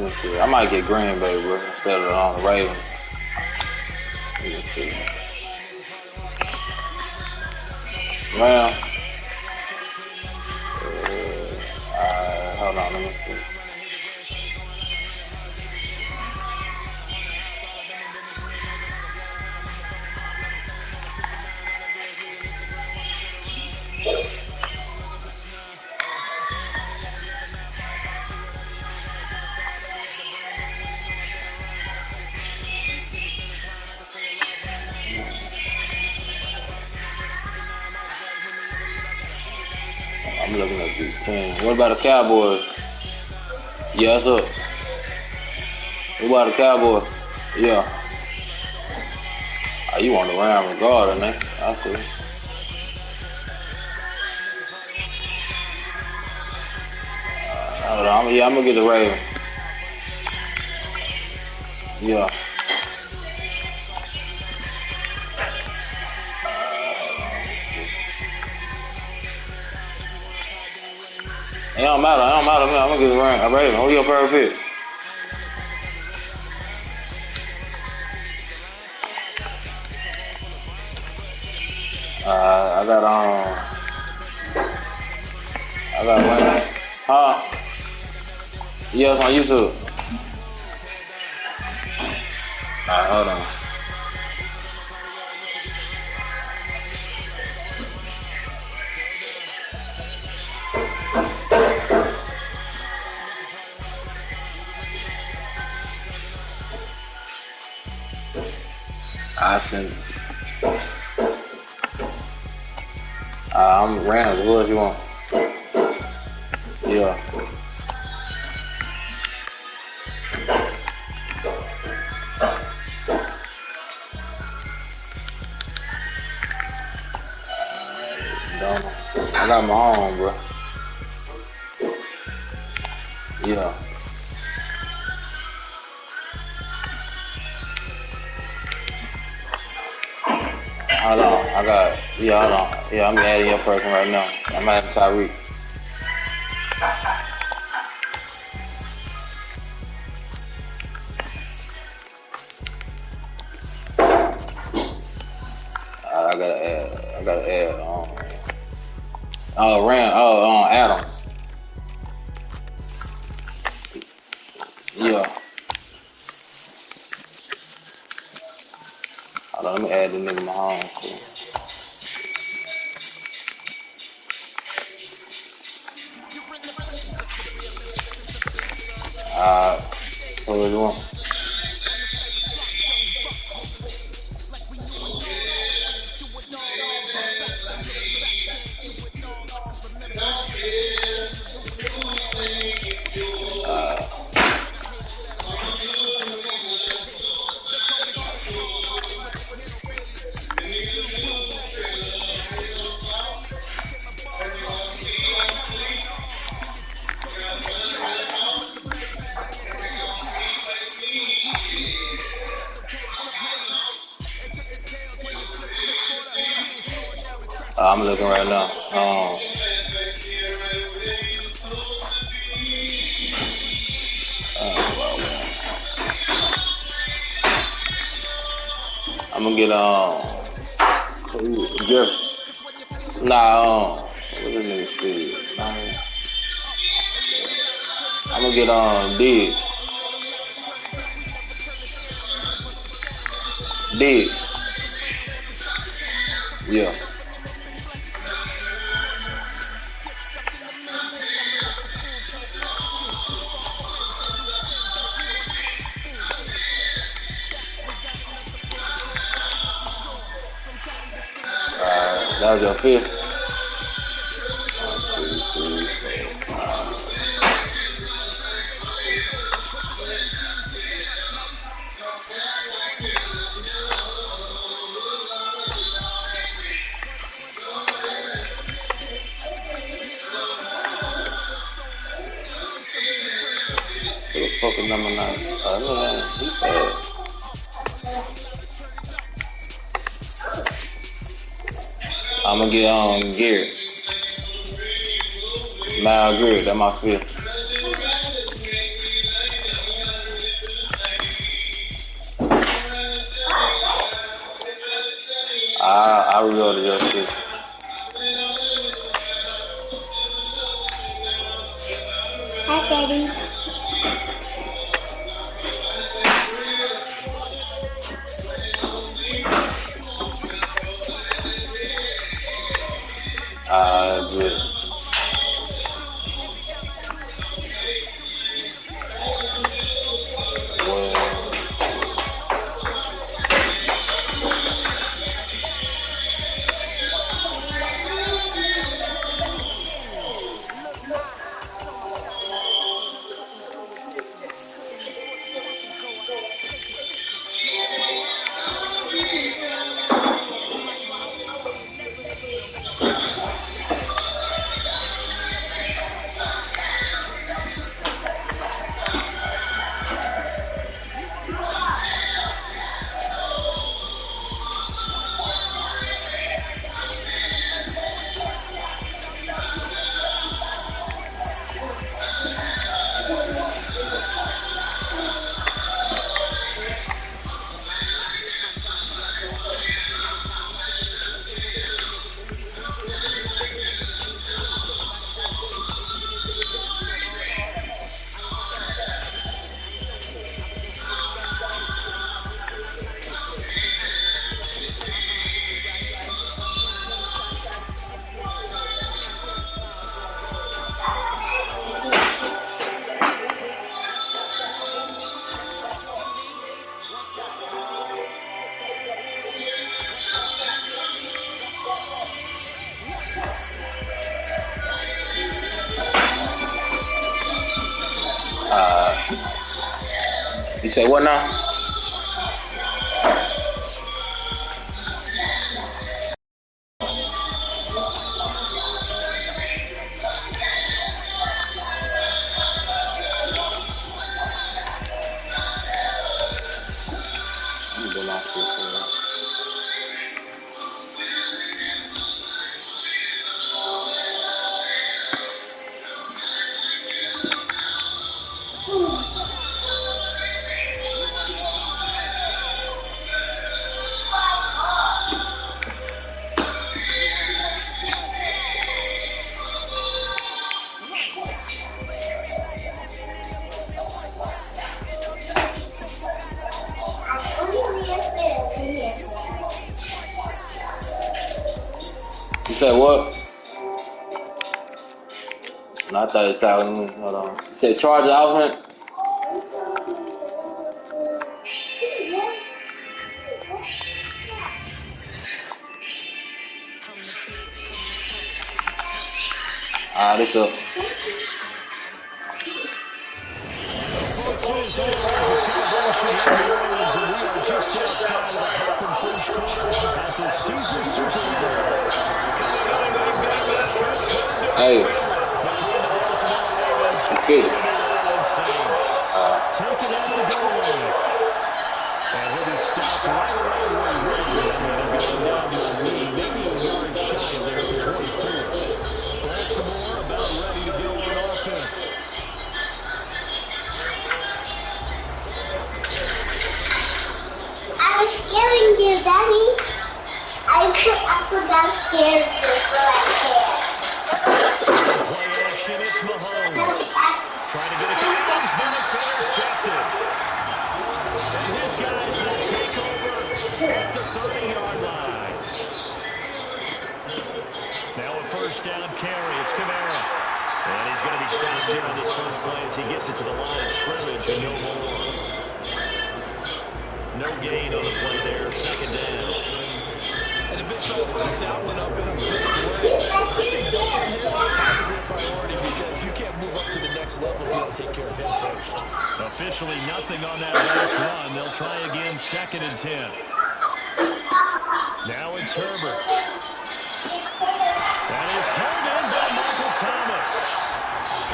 me see. I might get Green Bay, bro, instead of the Ravens. Let me see. Well, hold on, let me see. I'm looking at these teams. What about the Cowboys? Yeah, what's up? What about the Cowboys? Yeah. Oh, you want the Rams regardless, man. I see. Hold on. Yeah, I'm gonna get the Ravens. Yeah. It don't matter. It don't matter, man. I'm gonna get the Ravens. Who your favorite pick? I got Wayne. Huh? Yeah, it's on YouTube. Alright, hold on. I sent. I'm Rams. What else you want? Yeah. I got my own, bro. Yeah. Hold on. Hold on. Yeah, I'm adding your person right now. I'm adding Tyreek. I gotta add, Adam. Yeah. Hold on, let me add the nigga Mahomes too. What do you want? I'm looking right now. I'm gonna get Jeff. Nah, what this nigga Steve? I'm gonna get Diggs. Diggs. Yeah. That was your fifth. 1, 2, 3, 4, 5. Who the fuck is number 9? He fast. I'm gonna get Garrett. Mal Garrett, that's my fifth. I'll be able to adjust shit. Hi, Daddy. Good. You say what now? Let me do my shit, man. You said what? No, I thought you were talking to me. Hold on. You said charge the offense? This up. Folks, it is always a celebration here in New Orleans, and we are just outside of the Happen first quarter at the Caesars Superdome. Coming up, we've got a matchup currently underway between the Baltimore Ravens and the New Orleans Saints. Taking out the goal line. And he'll be stopped right around where he would have been, and going down to a lead, maybe a yard shy of there at the 24. Baltimore about ready to go on offense. I was scaring you, Daddy. I forgot scared you for like Play action, it's Mahomes. Trying to get it to Evans, then it's intercepted. And his guys will take over at the 30-yard line. Now a first down carry, it's Kamara. And he's going to be stopped here on this first play as he gets it to the line of scrimmage and no more. No gain on the play there, second down. And the big fella sticks that one up in a big way. I think doubling him has to be a priority because you can't move up to the next level if you don't take care of him first. Officially nothing on that last run. They'll try again, 2nd and 10. Now it's Herbert. That is pulled in by Michael Thomas.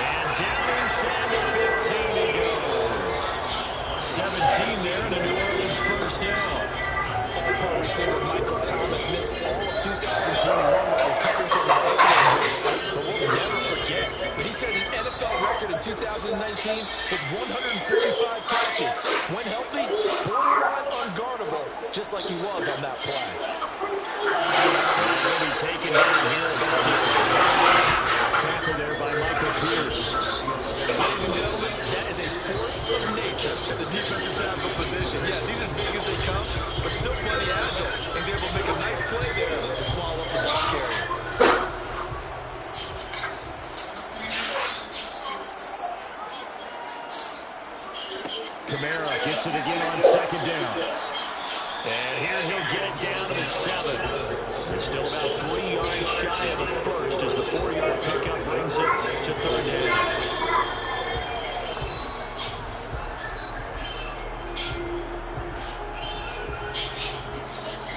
And down inside the 15 he goes. 17 there and a New Orleans first down. All-pro receiver Michael Thomas missed all of 2021 while recovering from an ankle injury. But we'll never forget that he set his NFL record in 2019 with 145 catches. When healthy, borderline unguardable, just like he was on that play. And he'll be taken down here about the 11 yards. Tackle there by Michael Pierce. Ladies and gentlemen, that is a force of nature at the defensive tackle position. Yes, he's as big as they come, but still plenty agile. He's able to make a nice play there to swallow up the ball carrier. Kamara gets it again on second down. And here he'll get it down to the 7. They're still about 3 yards shy of a first as the 4-yard pickup brings it to third down.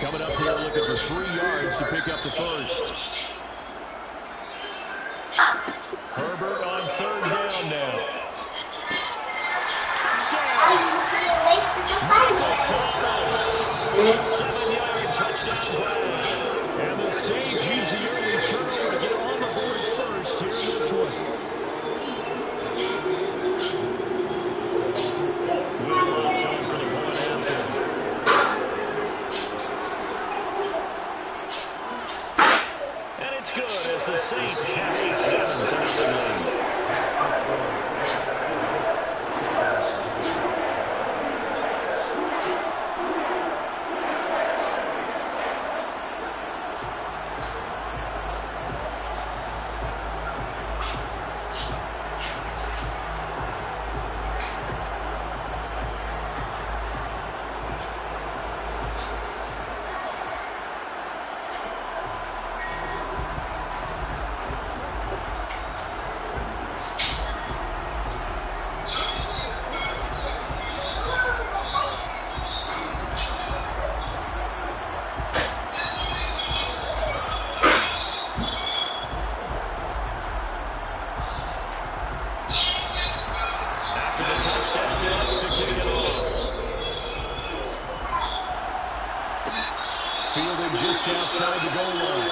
Coming up here looking for 3 yards to pick up the first. Herbert on third down now. Michael Tuscaloosa, 7-yard touchdown grab. And the Saints use the early turnover to get on the board first here in this one. Wilcox on for the point after. And it's good as the Saints have a 7-0 lead. Just outside the goal line.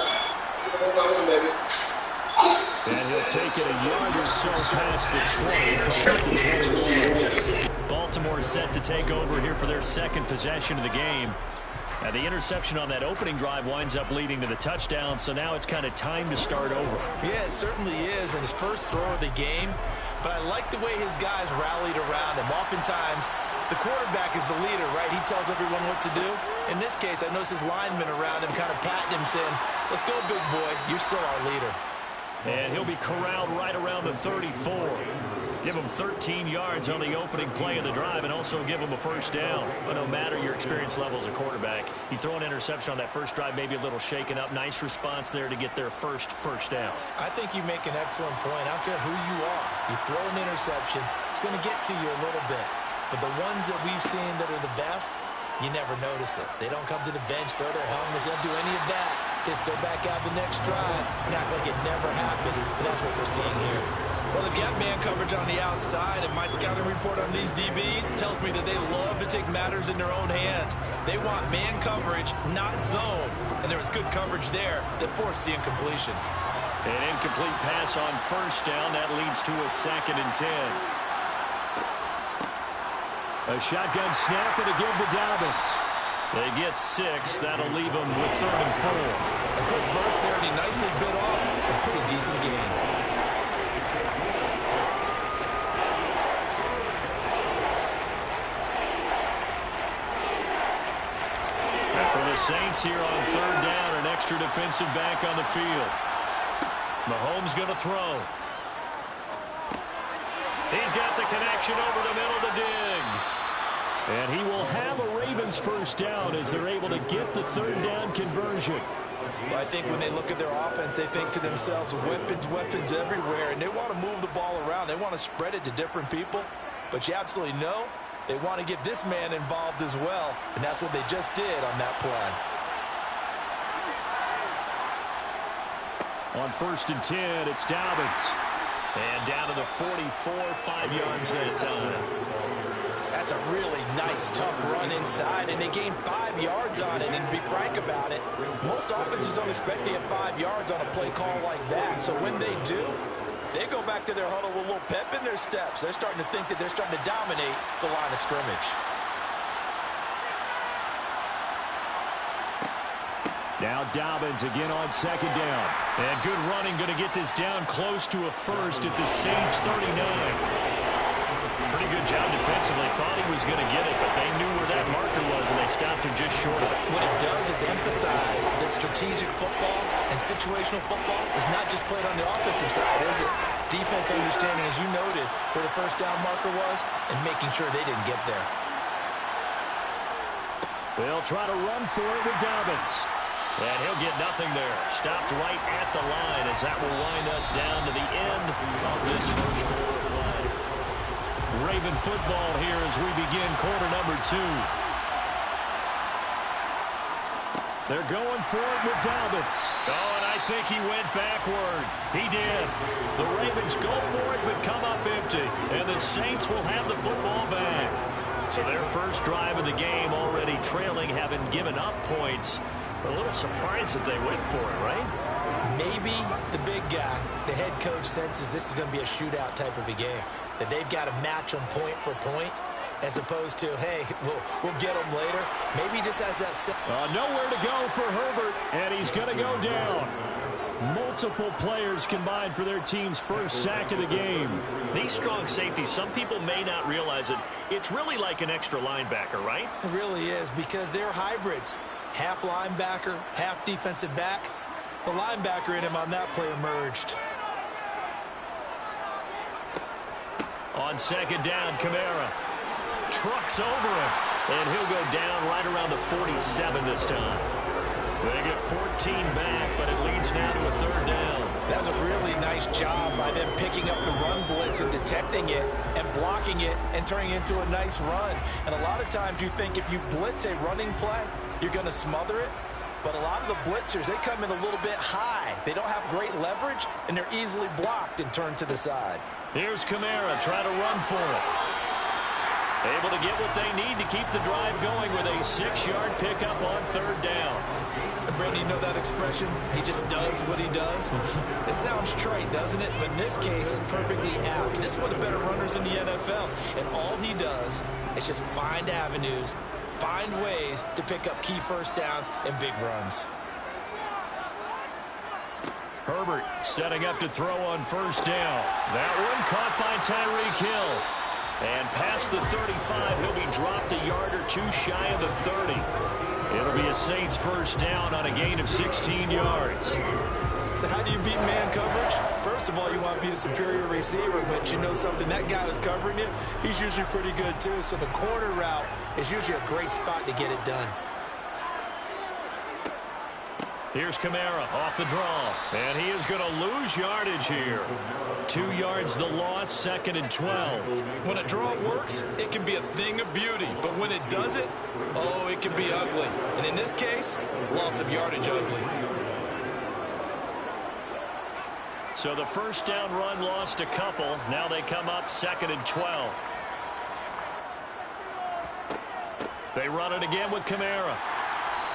And he'll take it a yard or so past the 20, the 21. Baltimore set to take over here for their second possession of the game. And the interception on that opening drive winds up leading to the touchdown, so now it's kind of time to start over. Yeah, it certainly is, and his first throw of the game. But I like the way his guys rallied around him. Oftentimes, the quarterback is the leader, right? He tells everyone what to do. In this case, I noticed his linemen around him kind of patting him, saying, let's go, big boy. You're still our leader. And he'll be corralled right around the 34. Give him 13 yards on the opening play of the drive and also give him a first down. But no matter your experience level as a quarterback, you throw an interception on that first drive, maybe a little shaken up. Nice response there to get their first down. I think you make an excellent point. I don't care who you are. You throw an interception, it's going to get to you a little bit. But the ones that we've seen that are the best, you never notice it. They don't come to the bench, throw their helmets, they don't do any of that. They just go back out the next drive and act like it never happened. And that's what we're seeing here. Well, they've got man coverage on the outside, and my scouting report on these DBs tells me that they love to take matters in their own hands. They want man coverage, not zone. And there was good coverage there that forced the incompletion. An incomplete pass on first down. That leads to a 2nd and 10. A shotgun snap and a give to Dobbins. They get 6. That'll leave them with 3rd and 4. A quick burst there, and he nicely bit off a pretty decent game. And for the Saints here on 3rd down, an extra defensive back on the field. Mahomes going to throw. He's got the connection over the middle to Diggs. And he will have a Ravens first down as they're able to get the 3rd down conversion. Well, I think when they look at their offense, they think to themselves, weapons everywhere, and they want to move the ball around. They want to spread it to different people. But you absolutely know they want to get this man involved as well, and that's what they just did on that play. On 1st and 10, it's Dobbins. And down to the 44, 5 yards that time. That's a really nice, tough run inside, and they gained 5 yards on it. And to be frank about it, most offenses don't expect to get 5 yards on a play call like that. So when they do, they go back to their huddle with a little pep in their steps. They're starting to think that they're starting to dominate the line of scrimmage. Now Dobbins again on second down. And good running, going to get this down close to a first at the Saints 39. Pretty good job defensively. Thought he was going to get it, but they knew where that marker was, and they stopped him just short of it. What it does is emphasize that strategic football and situational football is not just played on the offensive side, is it? Defense understanding, as you noted, where the first down marker was and making sure they didn't get there. They'll try to run for it with Dobbins. And he'll get nothing there. Stopped right at the line as that will wind us down to the end of this first quarter play. Raven football here as we begin quarter number 2. They're going for it with Dobbins. Oh, and I think he went backward. He did. The Ravens go for it but come up empty. And the Saints will have the football back. So their first drive of the game already trailing, having given up points. A little surprised that they went for it, right? Maybe the big guy, the head coach, senses this is going to be a shootout type of a game. That they've got to match them point for point, as opposed to, hey, we'll get them later. Maybe he just has that... Nowhere to go for Herbert, and he's going to go down. Multiple players combined for their team's first sack of the game. These strong safeties, some people may not realize it. It's really like an extra linebacker, right? It really is, because they're hybrids. Half linebacker, half defensive back. The linebacker in him on that play emerged. On second down, Kamara trucks over him, and he'll go down right around the 47 this time. They get 14 back, but it leads now to a third down. That was a really nice job by them picking up the run blitz and detecting it and blocking it and turning it into a nice run. And a lot of times you think if you blitz a running play, you're going to smother it. But a lot of the blitzers, they come in a little bit high. They don't have great leverage, and they're easily blocked and turned to the side. Here's Kamara trying to run for it. Able to get what they need to keep the drive going with a 6-yard pickup on third down. Brandon, you know that expression? He just does what he does. It sounds trite, doesn't it? But in this case, it's perfectly apt. This is one of the better runners in the NFL. And all he does is just find avenues, find ways to pick up key first downs and big runs. Herbert setting up to throw on first down. That one caught by Tyreek Hill. And past the 35, he'll be dropped a yard or two shy of the 30. It'll be a Saints first down on a gain of 16 yards. So how do you beat man coverage? First of all, you want to be a superior receiver, but you know something, that guy who's covering you, he's usually pretty good too. So the corner route is usually a great spot to get it done. Here's Kamara off the draw, and he is going to lose yardage here. 2 yards the loss, 2nd and 12. When a draw works, it can be a thing of beauty, but when it doesn't, oh, it can be ugly. And in this case, loss of yardage ugly. So the first down run lost a couple. Now they come up 2nd and 12. They run it again with Kamara.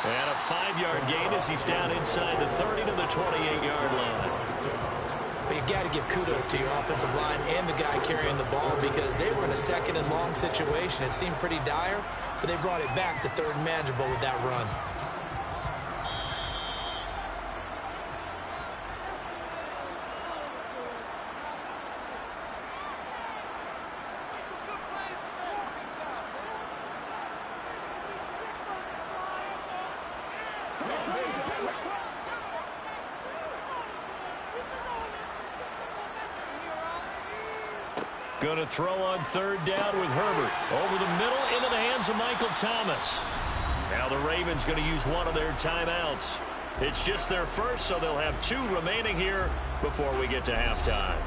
And a 5-yard gain as he's down inside the 30 to the 28-yard line. But you got to give kudos to your offensive line and the guy carrying the ball, because they were in a 2nd and long situation. It seemed pretty dire, but they brought it back to 3rd and manageable with that run. Going to throw on third down with Herbert. Over the middle into the hands of Michael Thomas. Now the Ravens going to use one of their timeouts. It's just their first, so they'll have 2 remaining here before we get to halftime.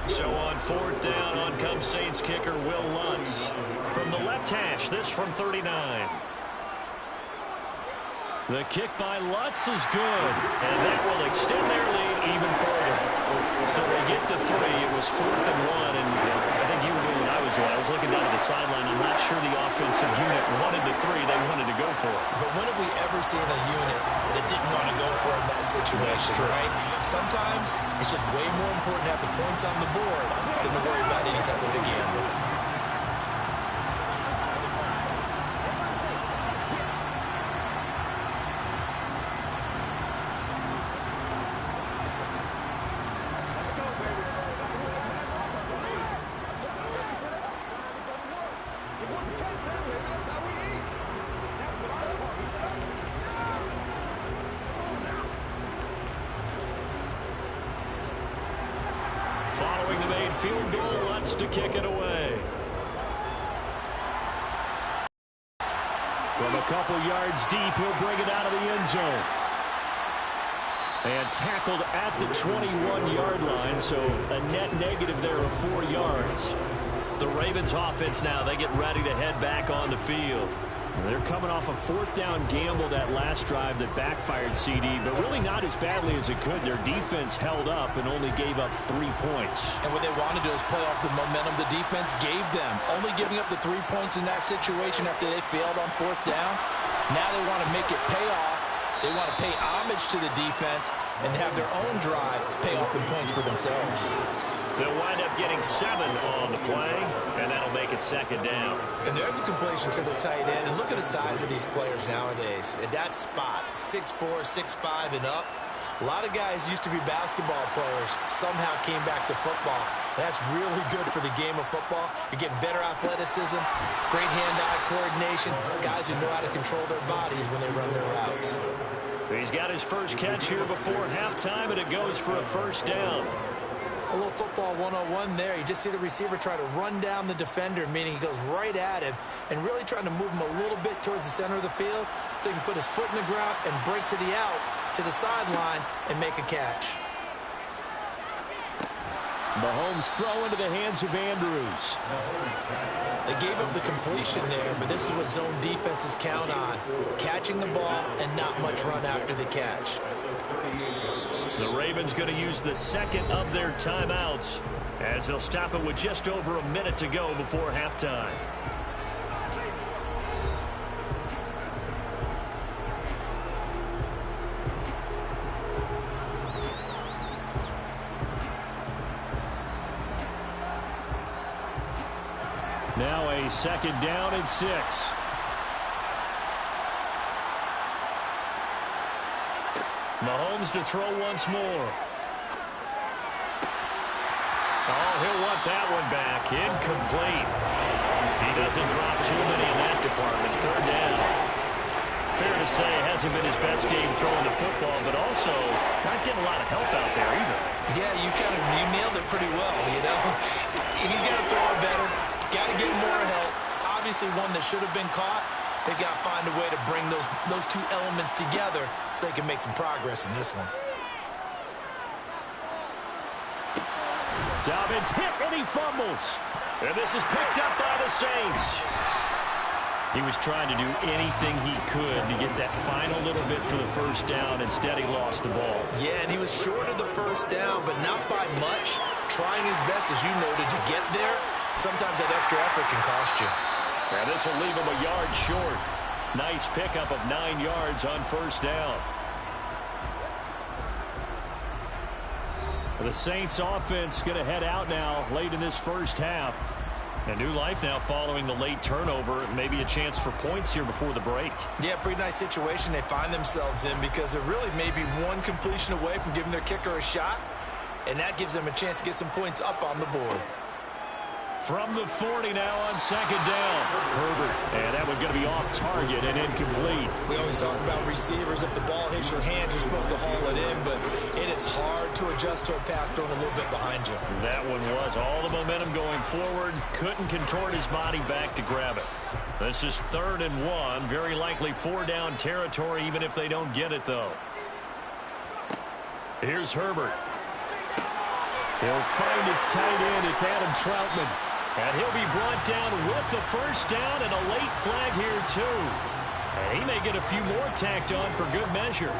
So on 4th down, on comes Saints kicker Will Lutz. From the left hash, this from 39. The kick by Lutz is good, and that will extend their lead even further. So they get the 3. It was 4th and 1, and I think you were doing what I was doing. I was looking down at the sideline. I'm not sure the offensive unit wanted the 3. They wanted to go for it. But when have we ever seen a unit that didn't want to go for it in that situation, right? Sometimes it's just way more important to have the points on the board than to worry about any type of a gamble. Following the made field goal, wants to kick it away. From a couple yards deep, he'll bring it out of the end zone. And tackled at the 21-yard line, so a net negative there of 4 yards. The Ravens offense now, they get ready to head back on the field. They're coming off a 4th down gamble that last drive that backfired CD, but really not as badly as it could. Their defense held up and only gave up 3 points. And what they want to do is play off the momentum the defense gave them. Only giving up the 3 points in that situation after they failed on 4th down. Now they want to make it pay off. They want to pay homage to the defense and have their own drive pay off in points for themselves. They'll wind up getting 7 on the play, and that'll make it 2nd down. And there's a completion to the tight end. And look at the size of these players nowadays. At that spot, 6'4", 6'5", and up. A lot of guys used to be basketball players, somehow came back to football. That's really good for the game of football. You're getting better athleticism, great hand-eye coordination, guys who know how to control their bodies when they run their routes. He's got his first catch here before halftime, and it goes for a 1st down. A little football 101 there. You just see the receiver try to run down the defender, meaning he goes right at him and really trying to move him a little bit towards the center of the field so he can put his foot in the ground and break to the out, to the sideline, and make a catch. Mahomes throw into the hands of Andrews. They gave up the completion there, but this is what zone defenses count on. Catching the ball and not much run after the catch. The Ravens going to use the 2nd of their timeouts as they'll stop it with just over a minute to go before halftime. Now a 2nd down and 6. Mahomes to throw once more. Oh, he'll want that one back. Incomplete. He doesn't drop too many in that department. 3rd down. Fair to say it hasn't been his best game throwing the football, but also not getting a lot of help out there either. Yeah, you nailed it pretty well, you know. He's got to throw it better. Got to get more help. Obviously one that should have been caught. They got to find a way to bring those 2 elements together so they can make some progress in this one. Dobbins hit and he fumbles. And this is picked up by the Saints. He was trying to do anything he could to get that final little bit for the 1st down. Instead, he lost the ball. Yeah, and he was short of the 1st down, but not by much. Trying his best, as you noted, to get there. Sometimes that extra effort can cost you. And this will leave him a yard short. Nice pickup of 9 yards on 1st down. The Saints offense going to head out now late in this 1st half. A new life now following the late turnover. Maybe a chance for points here before the break. Yeah, pretty nice situation they find themselves in because they're really maybe one completion away from giving their kicker a shot. And that gives them a chance to get some points up on the board. From the 40 now on 2nd down. Herbert. And that one's going to be off target and incomplete. We always talk about receivers. If the ball hits your hand, you're supposed to haul it in. But it is hard to adjust to a pass thrown a little bit behind you. That one was all the momentum going forward. Couldn't contort his body back to grab it. This is 3rd and 1. Very likely 4-down territory, even if they don't get it, though. Here's Herbert. He'll find its tight end. It's Adam Troutman. And he'll be brought down with the 1st down and a late flag here, too. And he may get a few more tacked on for good measure.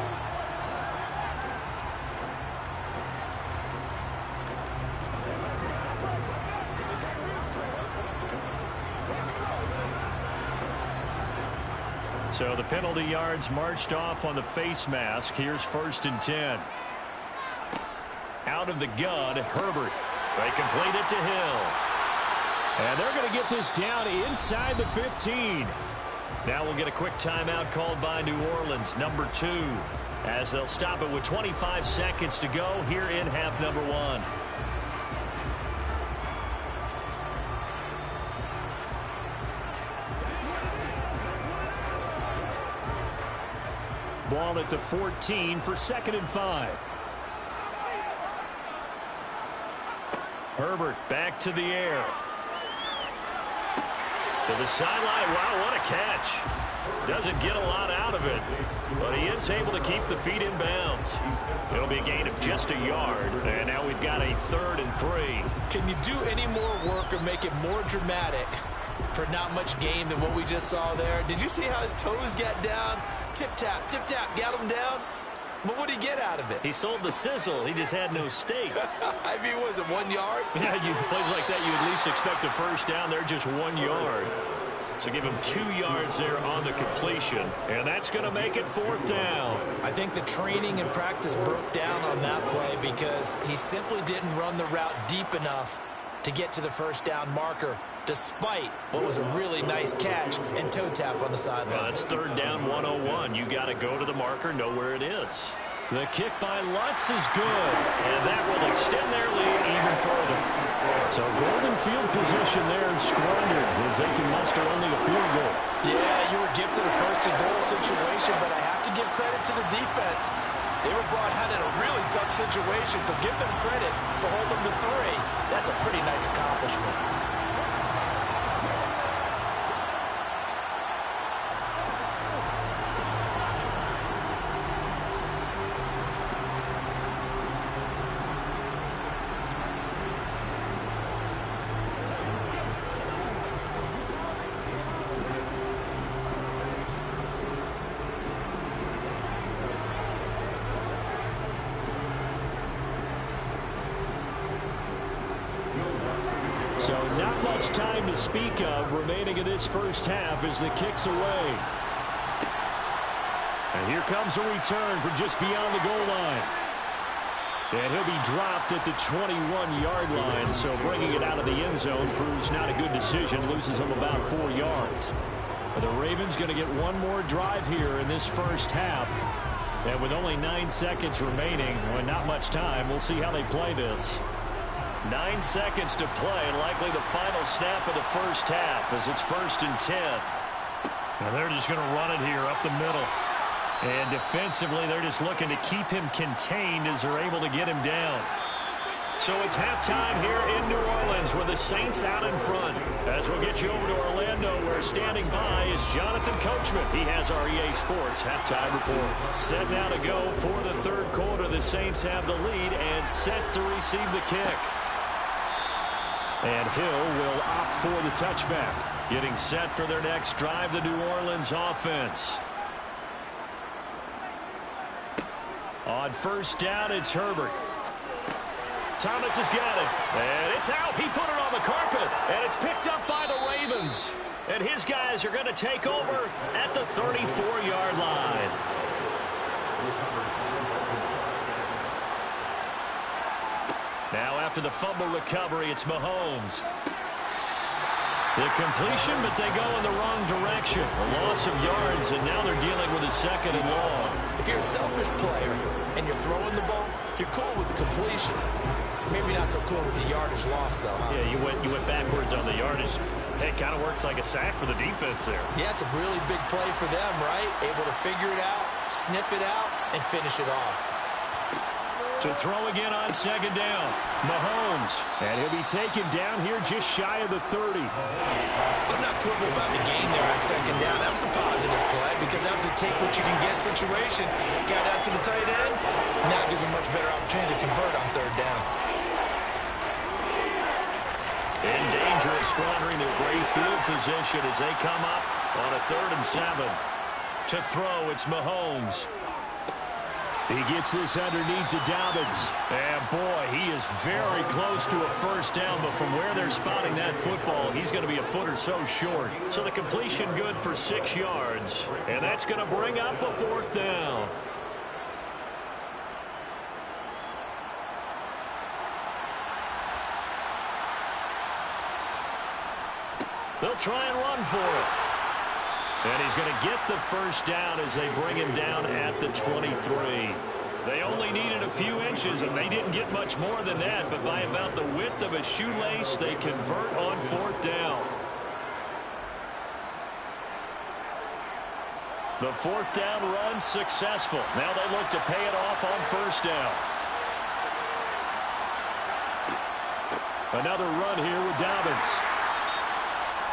So the penalty yards marched off on the face mask. Here's 1st and 10. Out of the gun, Herbert. They complete it to Hill. And they're going to get this down inside the 15. Now we'll get a quick timeout called by New Orleans, number 2, as they'll stop it with 25 seconds to go here in half number 1. Ball at the 14 for 2nd and 5. Herbert back to the air. To the sideline. Wow, what a catch. Doesn't get a lot out of it, but he is able to keep the feet in bounds. It'll be a gain of just a yard, and now we've got a 3rd and 3. Can you do any more work or make it more dramatic for not much gain than what we just saw there? Did you see how his toes got down? Tip-tap, got him down. But what did he get out of it? He sold the sizzle. He just had no steak. I mean, was it 1 yard? Yeah, plays like that, you at least expect a first down. They're just 1 yard. So give him 2 yards there on the completion, and that's going to make it 4th down. I think the training and practice broke down on that play because he simply didn't run the route deep enough to get to the first down marker, despite what was a really nice catch and toe tap on the sideline. Well, it's 3rd down 101. You got to go to the marker, know where it is. The kick by Lutz is good, and that will extend their lead even further. So golden field position there squandered as they can muster only a field goal. Yeah, you were gifted a 1st and goal situation, but I have to give credit to the defense. They were brought out in a really tough situation, so give them credit for holding them to 3. That's a pretty nice accomplishment. So not much time to speak of remaining in this first half as the kick's away. And here comes a return from just beyond the goal line. And he'll be dropped at the 21-yard line, so bringing it out of the end zone proves not a good decision, loses him about 4 yards. But the Ravens going to get one more drive here in this first half. And with only 9 seconds remaining, well, not much time, we'll see how they play this. 9 seconds to play, and likely the final snap of the first half as it's 1st and 10. And they're just going to run it here up the middle. And defensively, they're just looking to keep him contained as they're able to get him down. So it's halftime here in New Orleans with the Saints out in front. As we'll get you over to Orlando, where standing by is Jonathan Coachman. He has our EA Sports halftime report. Set now to go for the 3rd quarter. The Saints have the lead and set to receive the kick. And Hill will opt for the touchback. Getting set for their next drive, the New Orleans offense. On 1st down, it's Herbert. Thomas has got it. And it's out. He put it on the carpet. And it's picked up by the Ravens. And his guys are going to take over at the 34-yard line. Now after the fumble recovery, it's Mahomes. The completion, but they go in the wrong direction. A loss of yards, and now they're dealing with a 2nd and long. If you're a selfish player and you're throwing the ball, you're cool with the completion. Maybe not so cool with the yardage loss, though, huh? Yeah, you went backwards on the yardage. Hey, it kind of works like a sack for the defense there. Yeah, it's a really big play for them, right? Able to figure it out, sniff it out, and finish it off. To throw again on 2nd down, Mahomes. And he'll be taken down here just shy of the 30. Let's not quibble about the gain there on 2nd down. That was a positive play because that was a take-what-you-can-get situation. Got out to the tight end. Now it gives a much better opportunity to convert on 3rd down. In danger of squandering their great field position as they come up on a 3rd and 7. To throw, it's Mahomes. He gets this underneath to Dobbins. And, boy, he is very close to a first down, but from where they're spotting that football, he's going to be a foot or so short. So the completion good for 6 yards, and that's going to bring up a 4th down. They'll try and run for it. And he's going to get the first down as they bring him down at the 23. They only needed a few inches, and they didn't get much more than that. But by about the width of a shoelace, they convert on 4th down. The 4th down run successful. Now they look to pay it off on 1st down. Another run here with Dobbins.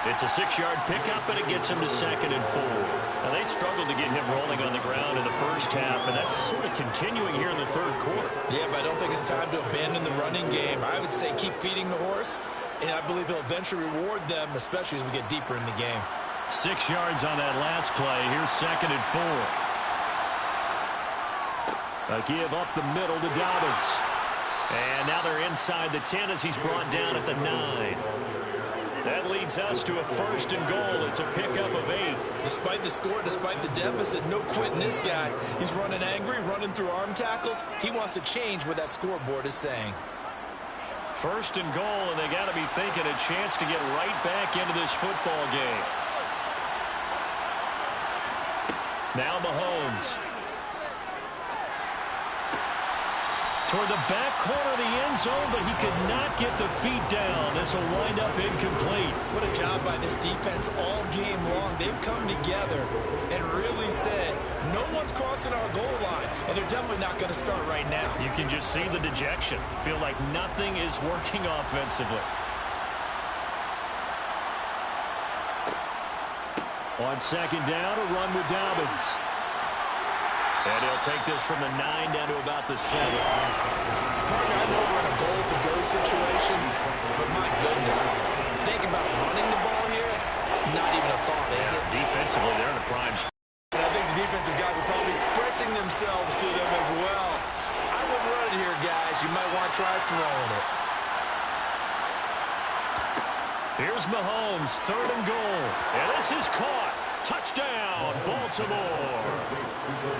It's a 6-yard pickup, and it gets him to 2nd and 4. Now, they struggled to get him rolling on the ground in the first half, and that's sort of continuing here in the 3rd quarter. Yeah, but I don't think it's time to abandon the running game. I would say keep feeding the horse, and I believe he'll eventually reward them, especially as we get deeper in the game. 6 yards on that last play. Here's 2nd and 4. A give up the middle to Dobbins. And now they're inside the 10 as he's brought down at the 9. That leads us to a 1st and goal. It's a pickup of 8. Despite the score, despite the deficit, no quitting this guy. He's running angry, running through arm tackles. He wants to change what that scoreboard is saying. 1st and goal, and they got to be thinking a chance to get right back into this football game. Now Mahomes. Toward the back corner of the end zone, but he could not get the feet down. This will wind up incomplete. What a job by this defense all game long. They've come together and really said, no one's crossing our goal line, and they're definitely not going to start right now. You can just see the dejection. Feel like nothing is working offensively. On 2nd down, a run with Dobbins. And he'll take this from the 9 down to about the 7. Partner, I know we're in a goal-to-go situation, but my goodness, think about running the ball here. Not even a thought, is it? Defensively, they're in a prime. And I think the defensive guys are probably expressing themselves to them as well. I wouldn't run it here, guys. You might want to try throwing it. Here's Mahomes, 3rd and goal. And this is caught. Touchdown, Baltimore.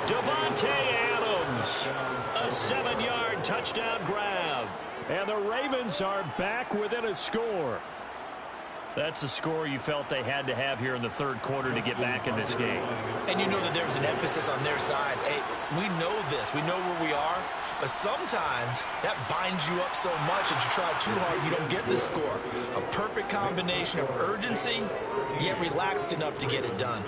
Davante Adams, a 7-yard touchdown grab. And the Ravens are back within a score. That's a score you felt they had to have here in the 3rd quarter to get back in this game. And you know that there's an emphasis on their side. Hey, we know this. We know where we are. But sometimes that binds you up so much that you try too hard, you don't get the score. A perfect combination of urgency, yet relaxed enough to get it done.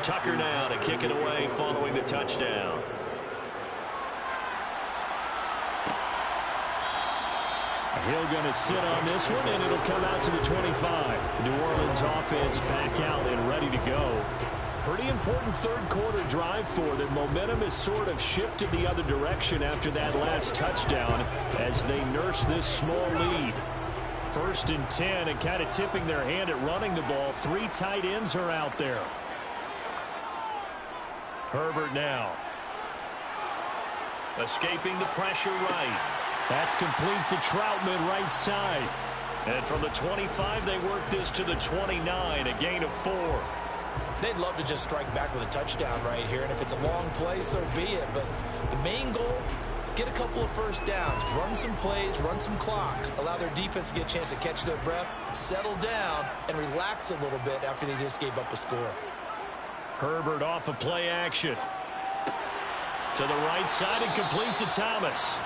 Tucker now to kick it away following the touchdown. Hill going to sit on this one, and it'll come out to the 25. New Orleans offense back out and ready to go. Pretty important 3rd quarter drive for them. Momentum has sort of shifted the other direction after that last touchdown as they nurse this small lead. 1st and 10, and kind of tipping their hand at running the ball. 3 tight ends are out there. Herbert now. Escaping the pressure right. That's complete to Troutman right side. And from the 25, they work this to the 29, a gain of 4. They'd love to just strike back with a touchdown right here, and if it's a long play, so be it. But the main goal, get a couple of first downs, run some plays, run some clock, allow their defense to get a chance to catch their breath, settle down, and relax a little bit after they just gave up a score. Herbert off of play action. To the right side and complete to Thomas.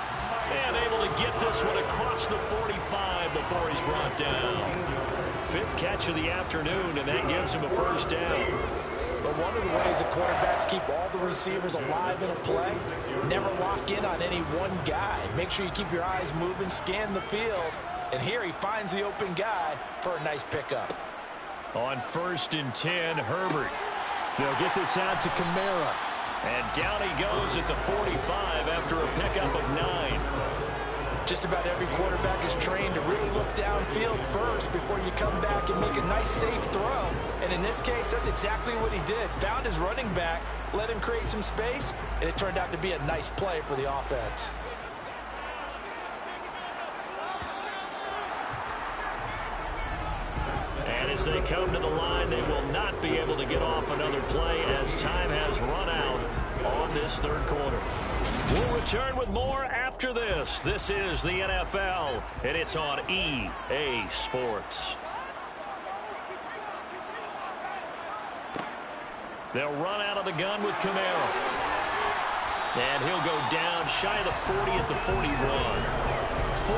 And able to get this one across the 45 before he's brought down. Fifth catch of the afternoon, and that gives him a first down. But one of the ways that quarterbacks keep all the receivers alive in a play, never lock in on any one guy. Make sure you keep your eyes moving, scan the field. And here he finds the open guy for a nice pickup. On 1st and 10, Herbert. They'll get this out to Kamara. And down he goes at the 45 after a pickup of 9. Just about every quarterback is trained to really look downfield first before you come back and make a nice, safe throw. And in this case, that's exactly what he did. Found his running back, let him create some space, and it turned out to be a nice play for the offense. And as they come to the line, they will not be able to get off another play as time has run out on this third quarter. We'll return with more after this. This is the NFL, and it's on EA Sports. They'll run out of the gun with Kamara. And he'll go down shy of the 40 at the 41.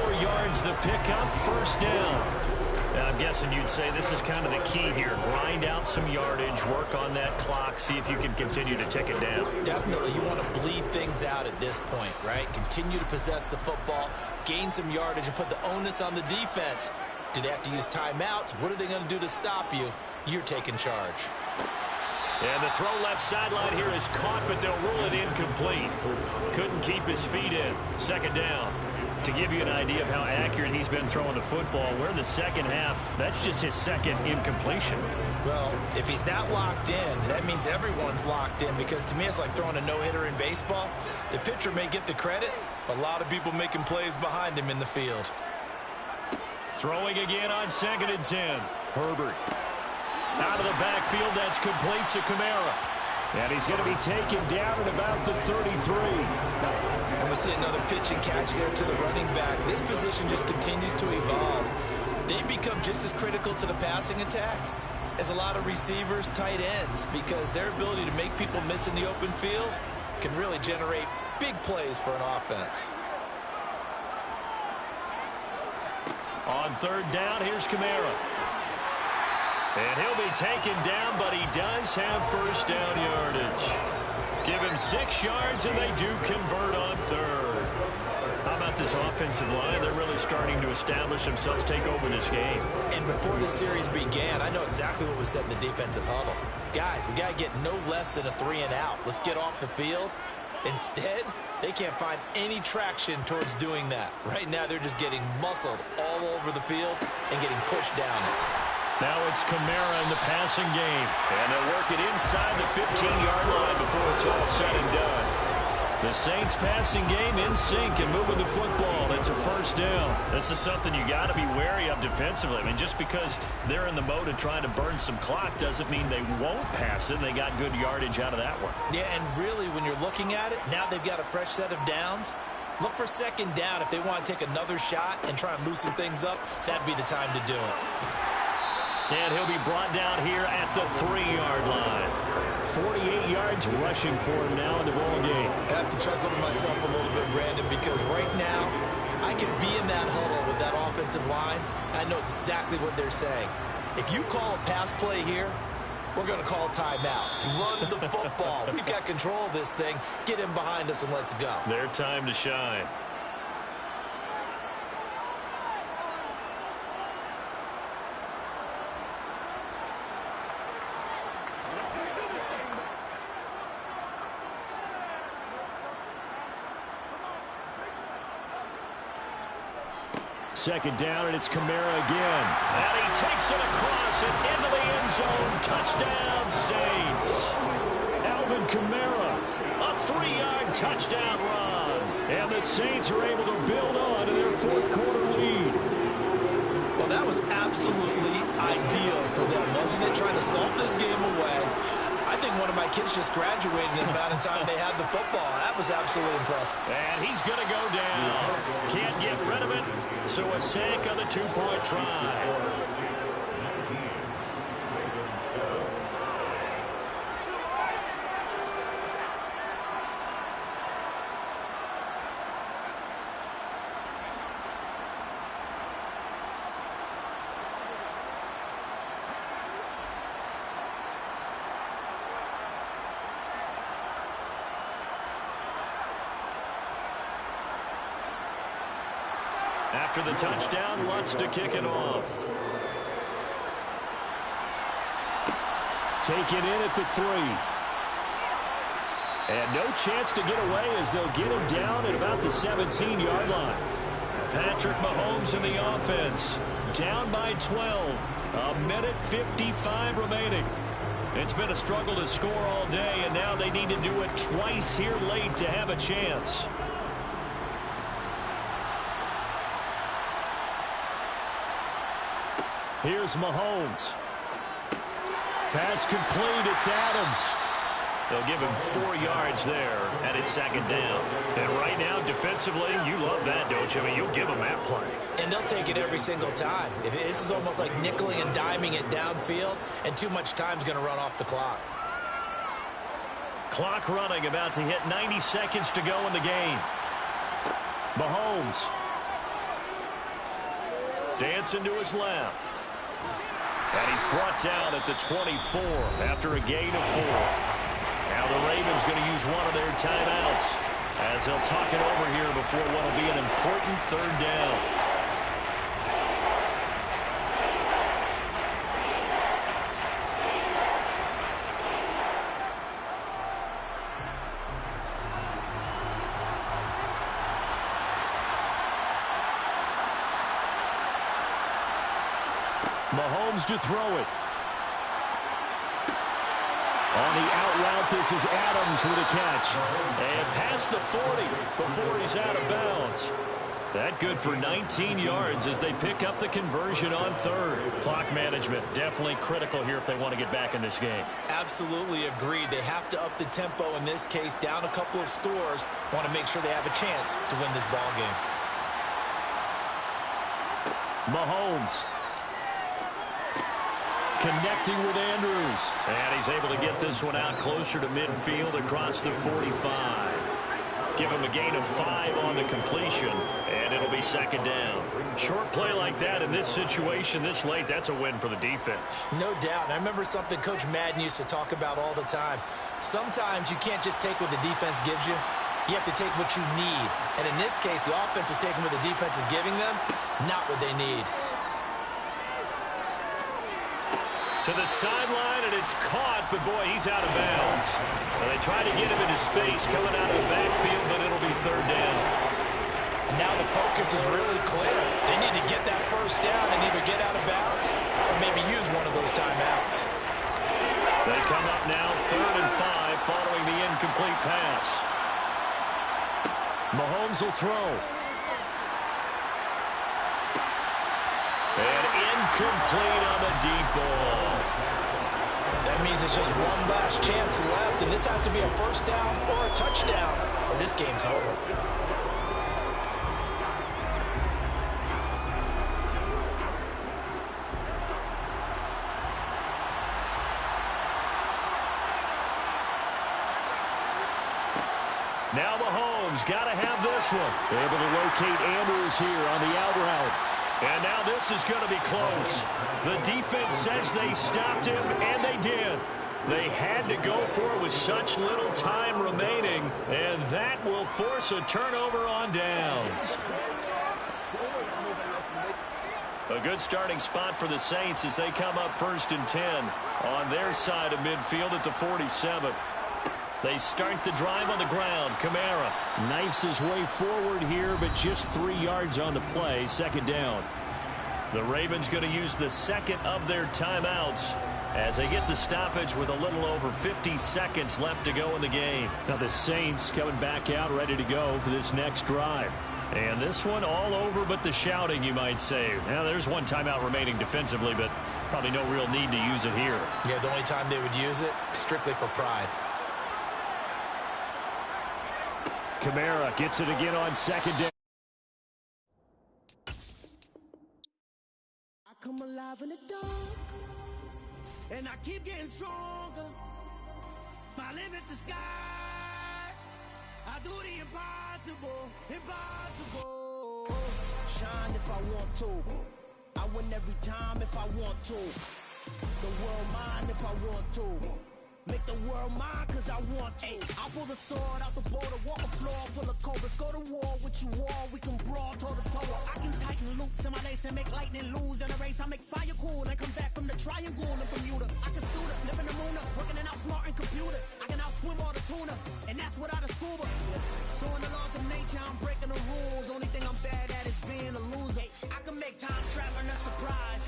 4 yards the pickup, first down. Now, I'm guessing you'd say this is kind of the key here. Grind out some yardage, work on that clock, see if you can continue to tick it down. Definitely. You want to bleed things out at this point, right? Continue to possess the football, gain some yardage, and put the onus on the defense. Do they have to use timeouts? What are they going to do to stop you? You're taking charge. And the throw left sideline here is caught, but they'll rule it incomplete. Couldn't keep his feet in. Second down. To give you an idea of how accurate he's been throwing the football, we're in the second half. That's just his second incompletion. Well, if he's not locked in, that means everyone's locked in, because to me it's like throwing a no-hitter in baseball. The pitcher may get the credit, but a lot of people making plays behind him in the field. Throwing again on 2nd and 10. Herbert. Out of the backfield, that's complete to Kamara. And he's going to be taken down at about the 33. And we see another pitch and catch there to the running back. This position just continues to evolve. They become just as critical to the passing attack as a lot of receivers, tight ends, because their ability to make people miss in the open field can really generate big plays for an offense. On 3rd down, here's Kamara. And he'll be taken down, but he does have first down yardage. Give him 6 yards, and they do convert on 3rd. How about this offensive line? They're really starting to establish themselves, take over this game. And before the series began, I know exactly what was said in the defensive huddle. Guys, we got to get no less than a 3 and out. Let's get off the field. Instead, they can't find any traction towards doing that. Right now, they're just getting muscled all over the field and getting pushed down. Now it's Kamara in the passing game. And they'll work it inside the 15-yard line before it's all said and done. The Saints passing game in sync and moving the football. It's a first down. This is something you got to be wary of defensively. I mean, just because they're in the mode of trying to burn some clock doesn't mean they won't pass it. They got good yardage out of that one. Yeah, and really, when you're looking at it, now they've got a fresh set of downs. Look for 2nd down. If they want to take another shot and try and loosen things up, that'd be the time to do it. And he'll be brought down here at the 3-yard line. 48 yards rushing for him now in the ball game. I have to chuckle to myself a little bit, Brandon, because right now I could be in that huddle with that offensive line, and I know exactly what they're saying. If you call a pass play here, we're going to call timeout. Run the football. We've got control of this thing. Get him behind us and let's go. Their time to shine. Second down, and it's Kamara again. And he takes it across and into the end zone. Touchdown, Saints. Alvin Kamara, a 3-yard touchdown run. And the Saints are able to build on to their 4th quarter lead. Well, that was absolutely ideal for them, wasn't it? Trying to salt this game away. I think one of my kids just graduated in the amount of time they had the football. That was absolutely impressive. And he's going to go down. Can't get rid of it, so a sack on the 2-point try. After the touchdown, Lutz to kick it off. Taken in at the 3. And no chance to get away as they'll get him down at about the 17-yard line. Patrick Mahomes in the offense. Down by 12. A minute 55 remaining. It's been a struggle to score all day, and now they need to do it twice here late to have a chance. Here's Mahomes. Pass complete. It's Adams. They'll give him 4 yards there, and it's second down. And right now, defensively, you love that, don't you? I mean, you'll give them that play. And they'll take it every single time. This is almost like nickeling and diming it downfield, and too much time's going to run off the clock. Clock running, about to hit 90 seconds to go in the game. Mahomes. Dancing to his left. And he's brought down at the 24 after a gain of 4. Now the Ravens going to use one of their timeouts as they'll talk it over here before what will be an important third down. Mahomes to throw it. On the out route, this is Adams with a catch. And past the 40 before he's out of bounds. That good for 19 yards as they pick up the conversion on third. Clock management definitely critical here if they want to get back in this game. Absolutely agreed. They have to up the tempo in this case, down a couple of scores. Want to make sure they have a chance to win this ball game. Mahomes. Connecting with Andrews. And he's able to get this one out closer to midfield across the 45. Give him a gain of 5 on the completion, and it'll be second down. Short play like that in this situation this late, that's a win for the defense. No doubt. I remember something Coach Madden used to talk about all the time. Sometimes you can't just take what the defense gives you. You have to take what you need. And in this case, the offense is taking what the defense is giving them, not what they need. To the sideline, and it's caught, but boy, he's out of bounds. And they try to get him into space coming out of the backfield, but it'll be third down. And now the focus is really clear. They need to get that first down and either get out of bounds or maybe use one of those timeouts. They come up now 3rd and 5 following the incomplete pass. Mahomes will throw. And incomplete on the deep ball. That means it's just one last chance left, and this has to be a first down or a touchdown, or this game's over. Now Mahomes got to have this one. Able to locate Andrews here on the out route. And now this is going to be close. The defense says they stopped him, and they did. They had to go for it with such little time remaining, and that will force a turnover on downs. A good starting spot for the Saints as they come up 1st and 10 on their side of midfield at the 47. They start the drive on the ground. Kamara knifes his way forward here, but just 3 yards on the play. Second down. The Ravens going to use the second of their timeouts as they get the stoppage with a little over 50 seconds left to go in the game. Now the Saints coming back out ready to go for this next drive. And this one all over but the shouting, you might say. Now there's one timeout remaining defensively, but probably no real need to use it here. Yeah, the only time they would use it, strictly for pride. Kamara gets it again on second down. I come alive in the dark, and I keep getting stronger. My limit's the sky. I do the impossible, impossible. Shine if I want to. I win every time if I want to. The world mine if I want to. Make the world mine cause I want to. I pull the sword out the border, walk a floor full of cobras. Go to war with you all, we can brawl toe to toe. I can loops in my lace and make lightning lose in a race. I make fire cool and come back from the triangle in Bermuda. I can suit up, live in the moon, working and outsmarting computers. I can outswim all the tuna, and that's without a scuba. So in the laws of nature, I'm breaking the rules. Only thing I'm bad at is being a loser. I can make time traveling a surprise,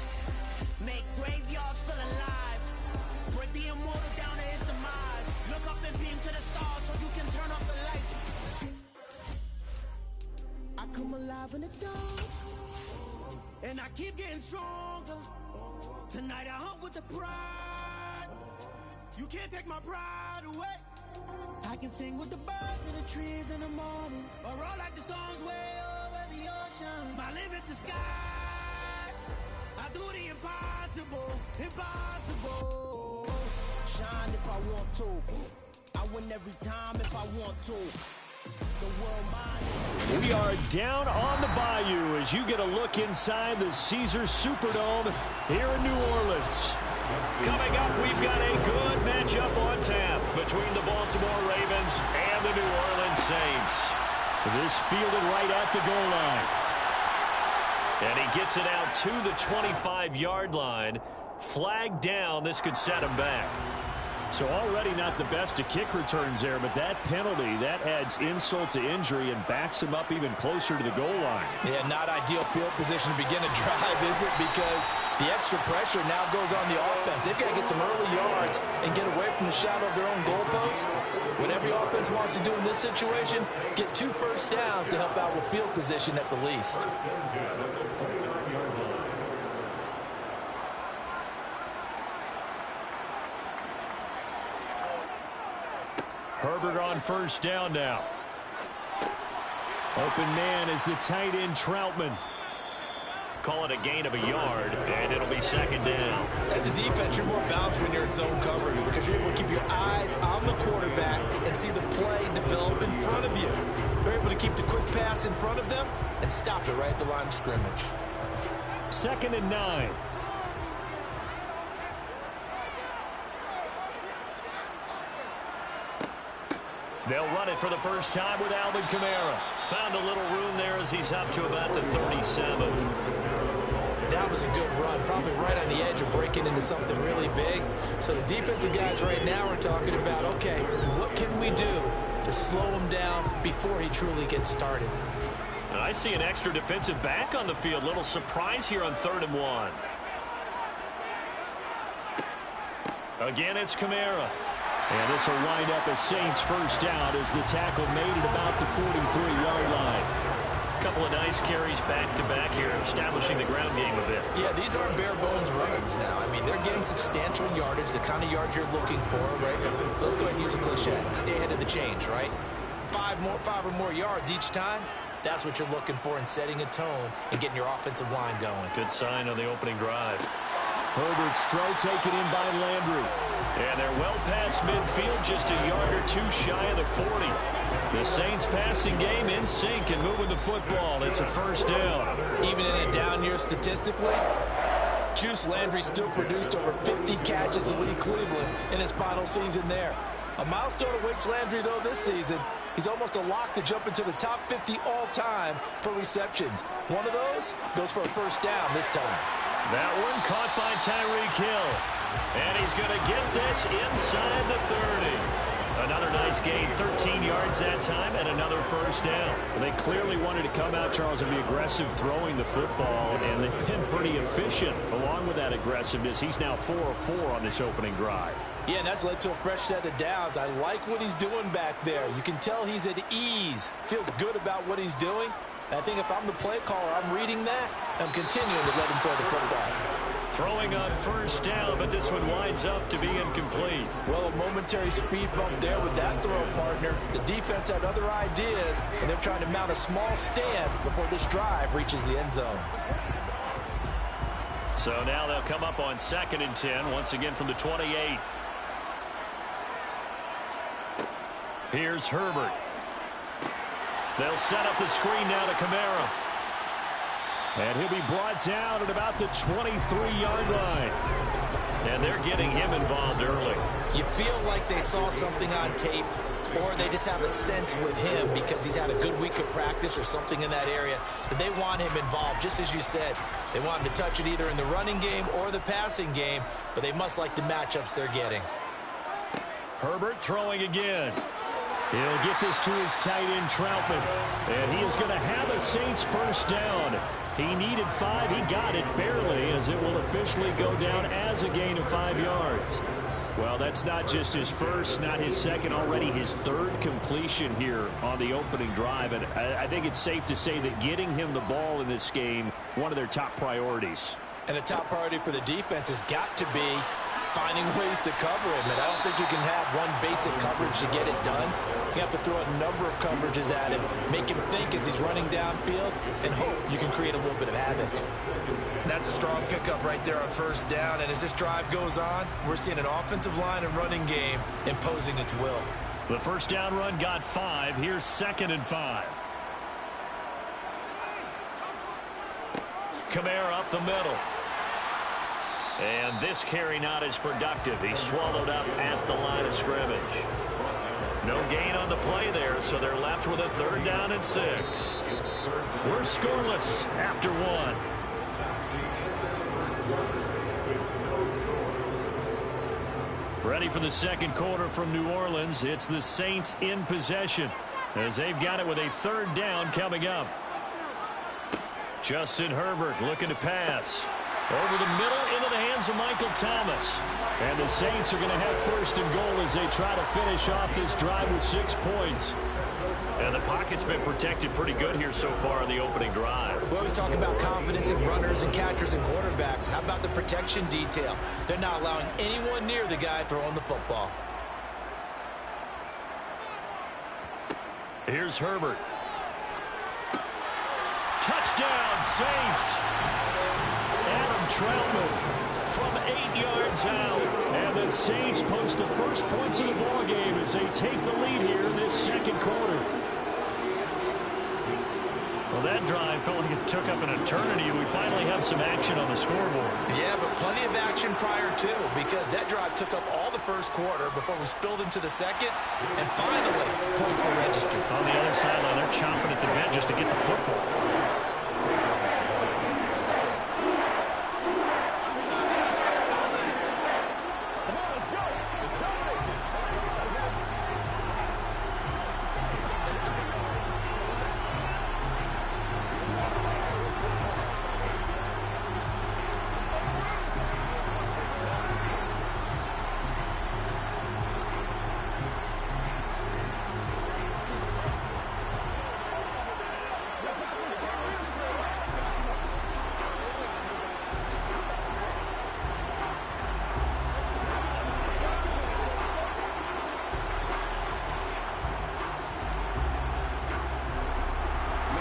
make graveyards feel alive, break the immortal down to his demise. Look up and beam to the stars so you can turn off the lights. I come alive in the dark, and I keep getting stronger. Tonight I hunt with the pride. You can't take my pride away. I can sing with the birds and the trees in the morning, or roll like the storms way over the ocean. My limit's the sky. I do the impossible, impossible. Shine if I want to. I win every time if I want to. The world mine. We are down on the bayou as you get a look inside the Caesars Superdome here in New Orleans. Coming up, we've got a good matchup on tap between the Baltimore Ravens and the New Orleans Saints. This fielded right at the goal line. And he gets it out to the 25-yard line. Flag down. This could set him back. So already not the best of kick returns there, but that penalty, that adds insult to injury and backs him up even closer to the goal line. Yeah, not ideal field position to begin a drive, is it? Because the extra pressure now goes on the offense. They've got to get some early yards and get away from the shadow of their own goalposts. What every offense wants to do in this situation, get 2 first downs to help out with field position at the least. Herbert on first down now. Open man is the tight end Troutman. Call it a gain of a yard, and it'll be second down. As a defense, you're more balanced when you're in zone coverage because you're able to keep your eyes on the quarterback and see the play develop in front of you. You're able to keep the quick pass in front of them and stop it right at the line of scrimmage. 2nd and 9. They'll run it for the first time with Alvin Kamara. Found a little room there as he's up to about the 37. That was a good run, probably right on the edge of breaking into something really big. So the defensive guys right now are talking about, okay, what can we do to slow him down before he truly gets started? And I see an extra defensive back on the field. Little surprise here on 3rd and 1. Again, it's Kamara. And this will wind up as Saints first down as the tackle made it about the 43-yard line. A couple of nice carries back-to-back here, establishing the ground game a bit. Yeah, these aren't bare-bones runs now. I mean, they're getting substantial yardage, the kind of yards you're looking for, right? Let's go ahead and use a cliche. Stay ahead of the change, right? 5 or more yards each time. That's what you're looking for in setting a tone and getting your offensive line going. Good sign on the opening drive. Herbert's throw taken in by Landry. And they're well past midfield, just a yard or two shy of the 40. The Saints passing game in sync and moving the football. It's a first down. Even in a down year statistically, Juice Landry still produced over 50 catches to lead Cleveland in his final season there. A milestone awaits Landry, though, this season. He's almost a lock to jump into the top 50 all-time for receptions. One of those goes for a first down this time. That one caught by Tyreek Hill. And he's going to get this inside the 30. Another nice gain, 13 yards that time, and another first down. Well, they clearly wanted to come out, Charles, and be aggressive throwing the football, and they've been pretty efficient along with that aggressiveness. He's now 4 of 4 on this opening drive. Yeah, and that's led to a fresh set of downs. I like what he's doing back there. You can tell he's at ease, feels good about what he's doing. And I think if I'm the play caller, I'm reading that, and I'm continuing to let him throw the football. Throwing on first down, but this one winds up to be incomplete. Well, a momentary speed bump there with that throw, partner. The defense had other ideas, and they're trying to mount a small stand before this drive reaches the end zone. So now they'll come up on 2nd and 10, once again from the 28. Here's Herbert. They'll set up the screen now to Kamara. And he'll be brought down at about the 23-yard line. And they're getting him involved early. You feel like they saw something on tape or they just have a sense with him because he's had a good week of practice or something in that area that they want him involved. Just as you said, they want him to touch it either in the running game or the passing game, but they must like the matchups they're getting. Herbert throwing again. He'll get this to his tight end, Troutman. And he is going to have a Saints first down. He needed 5. He got it barely, as it will officially go down as a gain of 5 yards. Well, that's not just his first, not his second, already his third completion here on the opening drive. And I think it's safe to say that getting him the ball in this game, one of their top priorities. And a top priority for the defense has got to be finding ways to cover him. And I don't think you can have one basic coverage to get it done. You have to throw a number of coverages at him, make him think as he's running downfield, and hope you can create a little bit of havoc. And that's a strong pickup right there on first down. And as this drive goes on, we're seeing an offensive line and running game imposing its will. The first down run got 5. Here's 2nd and 5. Kamara up the middle. And this carry not as productive. He's swallowed up at the line of scrimmage. No gain on the play there, so they're left with a 3rd down and 6. We're scoreless after 1. Ready for the second quarter from New Orleans. It's the Saints in possession as they've got it with a 3rd down coming up. Justin Herbert looking to pass. Over the middle into the hands of Michael Thomas. And the Saints are going to have 1st and goal as they try to finish off this drive with 6 points. And the pocket's been protected pretty good here so far in the opening drive. We always talk about confidence in runners and catchers and quarterbacks. How about the protection detail? They're not allowing anyone near the guy throwing the football. Here's Herbert. Touchdown, Saints! Adam Troutman from 8 yards out. And the Saints post the first points of the ballgame as they take the lead here in this second quarter. Well, that drive felt like it took up an eternity. We finally have some action on the scoreboard. Yeah, but plenty of action prior to, because that drive took up all the first quarter before we spilled into the second, and finally, points were registered. On the other sideline, they're chomping at the bit just to get the football.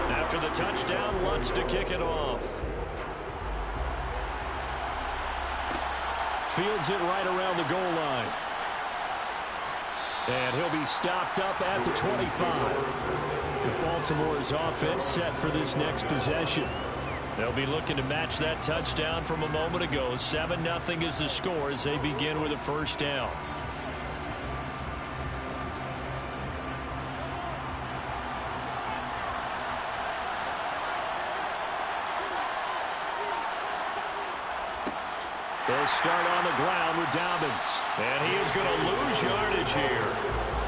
After the touchdown, Lutz to kick it off. Fields it right around the goal line. And he'll be stopped up at the 25. Baltimore's offense set for this next possession. They'll be looking to match that touchdown from a moment ago. 7-0 is the score as they begin with a first down. They'll start on the ground with Dobbins. And he is going to lose yardage here.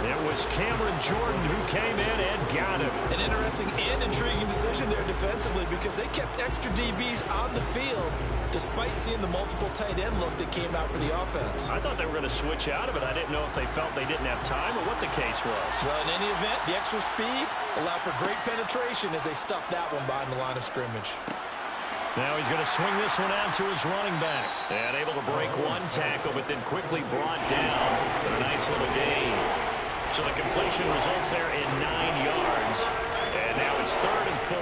It was Cameron Jordan who came in and got him. An interesting and intriguing decision there defensively, because they kept extra DBs on the field despite seeing the multiple tight end look that came out for the offense. I thought they were going to switch out of it. I didn't know if they felt they didn't have time or what the case was. Well, in any event, the extra speed allowed for great penetration as they stuffed that one behind the line of scrimmage. Now he's going to swing this one out to his running back. And able to break one tackle, but then quickly brought down. But a nice little gain. So the completion results there in 9 yards. And now it's 3rd and 4.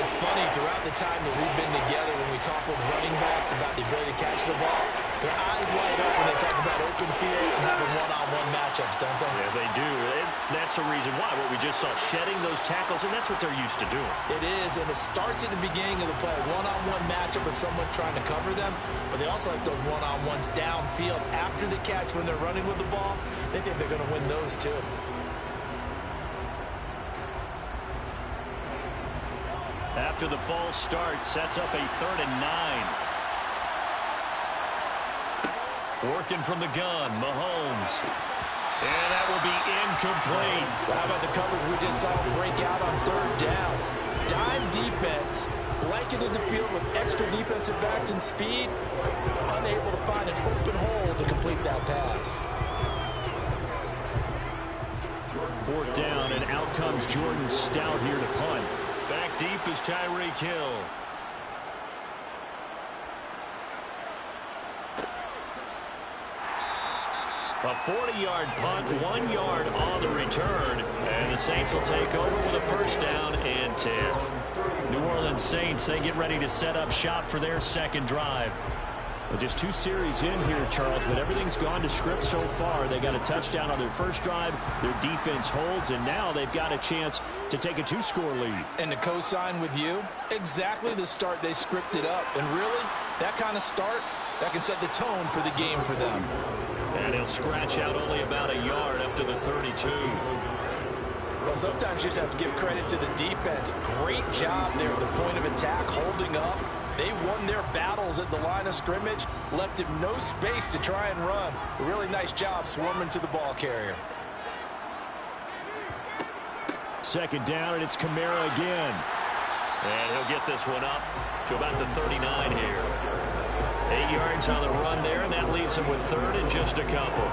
It's funny, throughout the time that we've been together, when we talk with running backs about the ability to catch the ball, their eyes light up when they talk about open field and having one-on-one matchups, don't they? Yeah, they do. That's the reason why. What we just saw, shedding those tackles, and that's what they're used to doing. It is, and it starts at the beginning of the play. One-on-one matchup if someone's trying to cover them, but they also like those one-on-ones downfield after the catch when they're running with the ball. They think they're going to win those too. After the false start, sets up a 3rd and 9. Working from the gun, Mahomes. And that will be incomplete. How about the coverage we just saw break out on 3rd down? Dime defense, blanketed the field with extra defensive backs and speed, unable to find an open hole to complete that pass. 4th down, and out comes Jordan Stout here to punt. Back deep is Tyreek Hill. A 40-yard punt, 1 yard on the return. And the Saints will take over with a 1st down and 10. New Orleans Saints, they get ready to set up shop for their 2nd drive. Well, just 2 series in here, Charles, but everything's gone to script so far. They got a touchdown on their 1st drive. Their defense holds, and now they've got a chance to take a 2-score lead. And to co-sign with you, exactly the start they scripted up. And really, that kind of start, that can set the tone for the game for them. And he'll scratch out only about a yard up to the 32. Well, sometimes you just have to give credit to the defense. Great job there at the point of attack, holding up. They won their battles at the line of scrimmage, left him no space to try and run. A really nice job swarming to the ball carrier. 2nd down, and it's Kamara again. And he'll get this one up to about the 39 here. 8 yards on the run there, and that leaves him with 3rd and just a couple.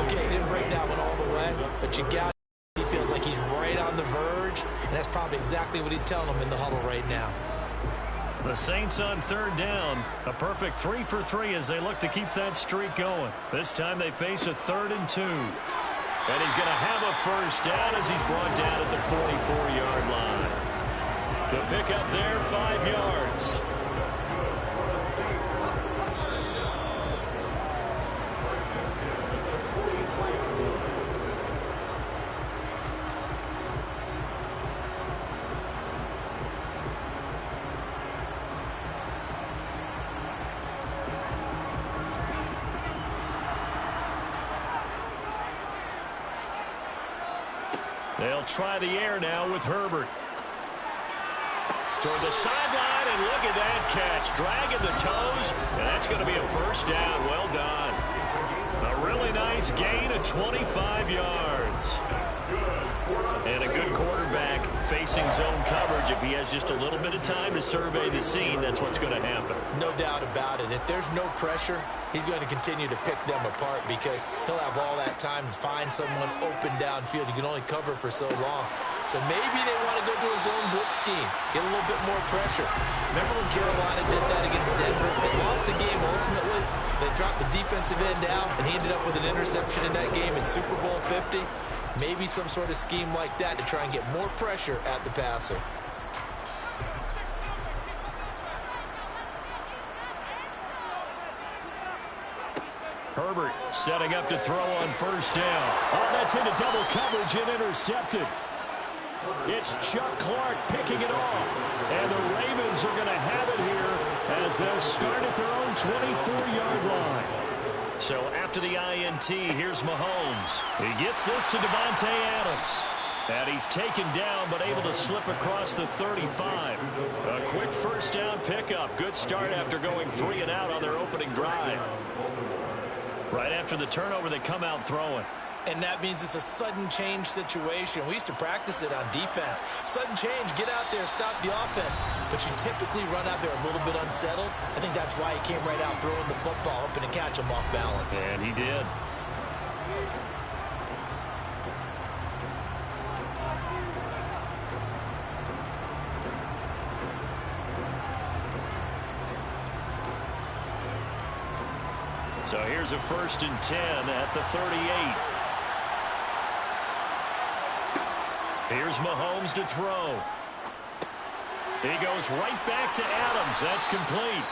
Okay, he didn't break that one all the way, but you got it. He feels like he's right on the verge, and that's probably exactly what he's telling him in the huddle right now. The Saints on 3rd down. A perfect 3 for 3 as they look to keep that streak going. This time they face a 3rd and 2. And he's going to have a 1st down as he's brought down at the 44-yard line. The pickup there, 5 yards. They'll try the air now with Herbert. Toward the sideline, and look at that catch. Dragging the toes, and that's going to be a 1st down. Well done. A really nice gain of 25 yards. And a good quarterback facing zone coverage. If he has just a little bit of time to survey the scene, that's what's going to happen. No doubt about it. If there's no pressure, he's going to continue to pick them apart because he'll have all that time to find someone open downfield. You can only cover for so long. So maybe they want to go to a zone blitz scheme, get a little bit more pressure. Remember when Carolina did that against Denver? They lost the game ultimately. They dropped the defensive end out, and he ended up with an interception in that game in Super Bowl 50. Maybe some sort of scheme like that to try and get more pressure at the passer. Herbert setting up to throw on 1st down. Oh, that's into double coverage and intercepted. It's Chuck Clark picking it off. And the Ravens are going to have it here as they'll start at their own 24-yard line. So after the INT, here's Mahomes. He gets this to Devontae Adams. And he's taken down but able to slip across the 35. A quick 1st down pickup. Good start after going 3 and out on their opening drive. Right after the turnover, they come out throwing. And that means it's a sudden change situation. We used to practice it on defense. Sudden change, get out there, stop the offense. But you typically run out there a little bit unsettled. I think that's why he came right out throwing the football, hoping to catch him off balance. And he did. So here's a 1st and 10 at the 38. Here's Mahomes to throw. He goes right back to Adams. That's complete.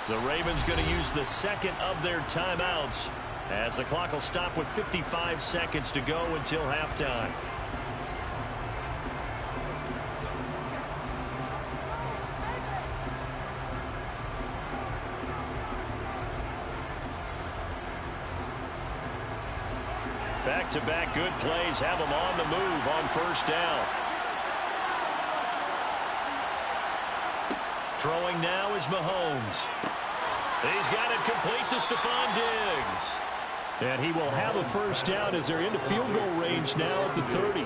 The Ravens going to use the 2nd of their timeouts as the clock will stop with 55 seconds to go until halftime. Back-to-back good plays have them on the move on 1st down. Throwing now is Mahomes. He's got it complete to Stephon Diggs. And he will have a first down as they're into field goal range now at the 30.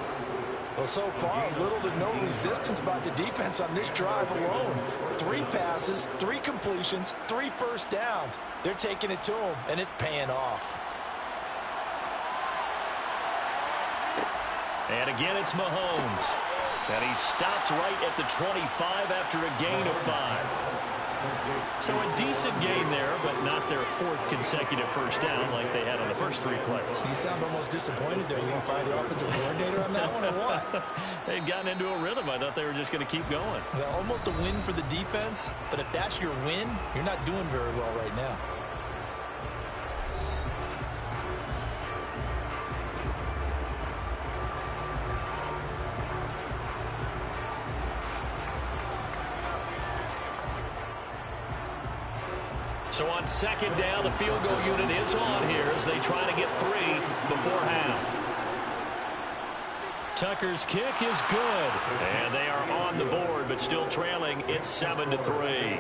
Well, so far, little to no resistance by the defense on this drive alone. 3 passes, 3 completions, 3 first downs. They're taking it to him, and it's paying off. And again, it's Mahomes. And he stopped right at the 25 after a gain of 5. So a decent gain there, but not their 4th consecutive first down like they had on the first 3 plays. You sound almost disappointed there. You want to fire the offensive coordinator on that one or what? They'd gotten into a rhythm. I thought they were just going to keep going. Well, almost a win for the defense, but if that's your win, you're not doing very well right now. So on second down, the field goal unit is on here as they try to get 3 before half. Tucker's kick is good. And they are on the board, but still trailing. It's 7-3.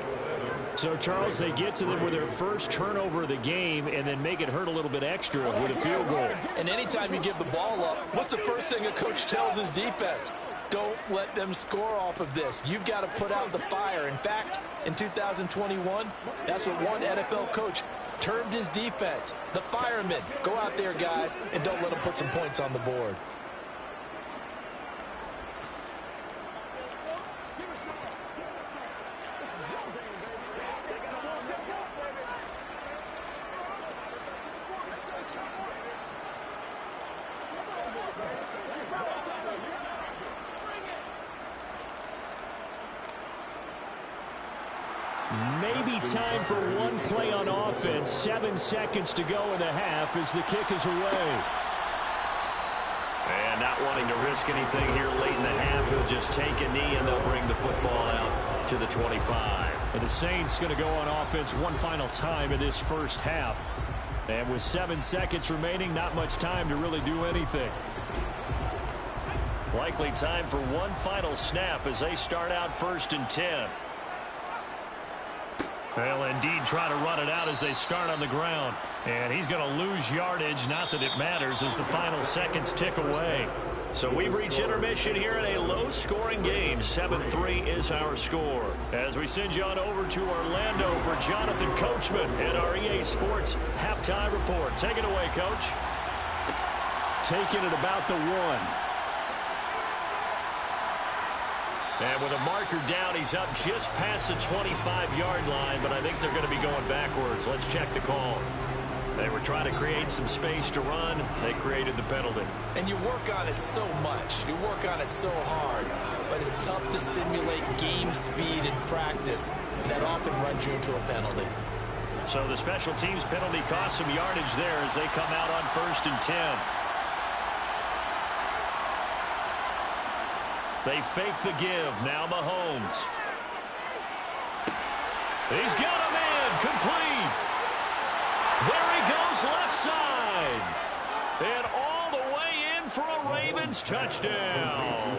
So, Charles, they get to them with their first turnover of the game and then make it hurt a little bit extra with a field goal. And anytime you give the ball up, what's the first thing a coach tells his defense? Don't let them score off of this. You've got to put out the fire. In fact, in 2021, that's what one NFL coach termed his defense. The firemen. Go out there, guys, and don't let them put some points on the board. Maybe time for one play on offense. 7 seconds to go in the half as the kick is away. And not wanting to risk anything here late in the half, he'll just take a knee and they'll bring the football out to the 25. And the Saints going to go on offense one final time in this first half. And with 7 seconds remaining, not much time to really do anything. Likely time for one final snap as they start out 1st and 10. They'll indeed try to run it out as they start on the ground. And he's going to lose yardage, not that it matters, as the final seconds tick away. So we've reached intermission here in a low-scoring game. 7-3 is our score. As we send you on over to Orlando for Jonathan Coachman and our EA Sports halftime report. Take it away, Coach. Taking it about the 1. And with a marker down, he's up just past the 25-yard line, but I think they're going to be going backwards. Let's check the call. They were trying to create some space to run. They created the penalty. And you work on it so much. You work on it so hard. But it's tough to simulate game speed in practice. That often runs you into a penalty. So the special teams penalty cost some yardage there as they come out on 1st and 10. They fake the give. Now Mahomes. He's got him in. Complete. There he goes left side. And all the way in for a Ravens touchdown.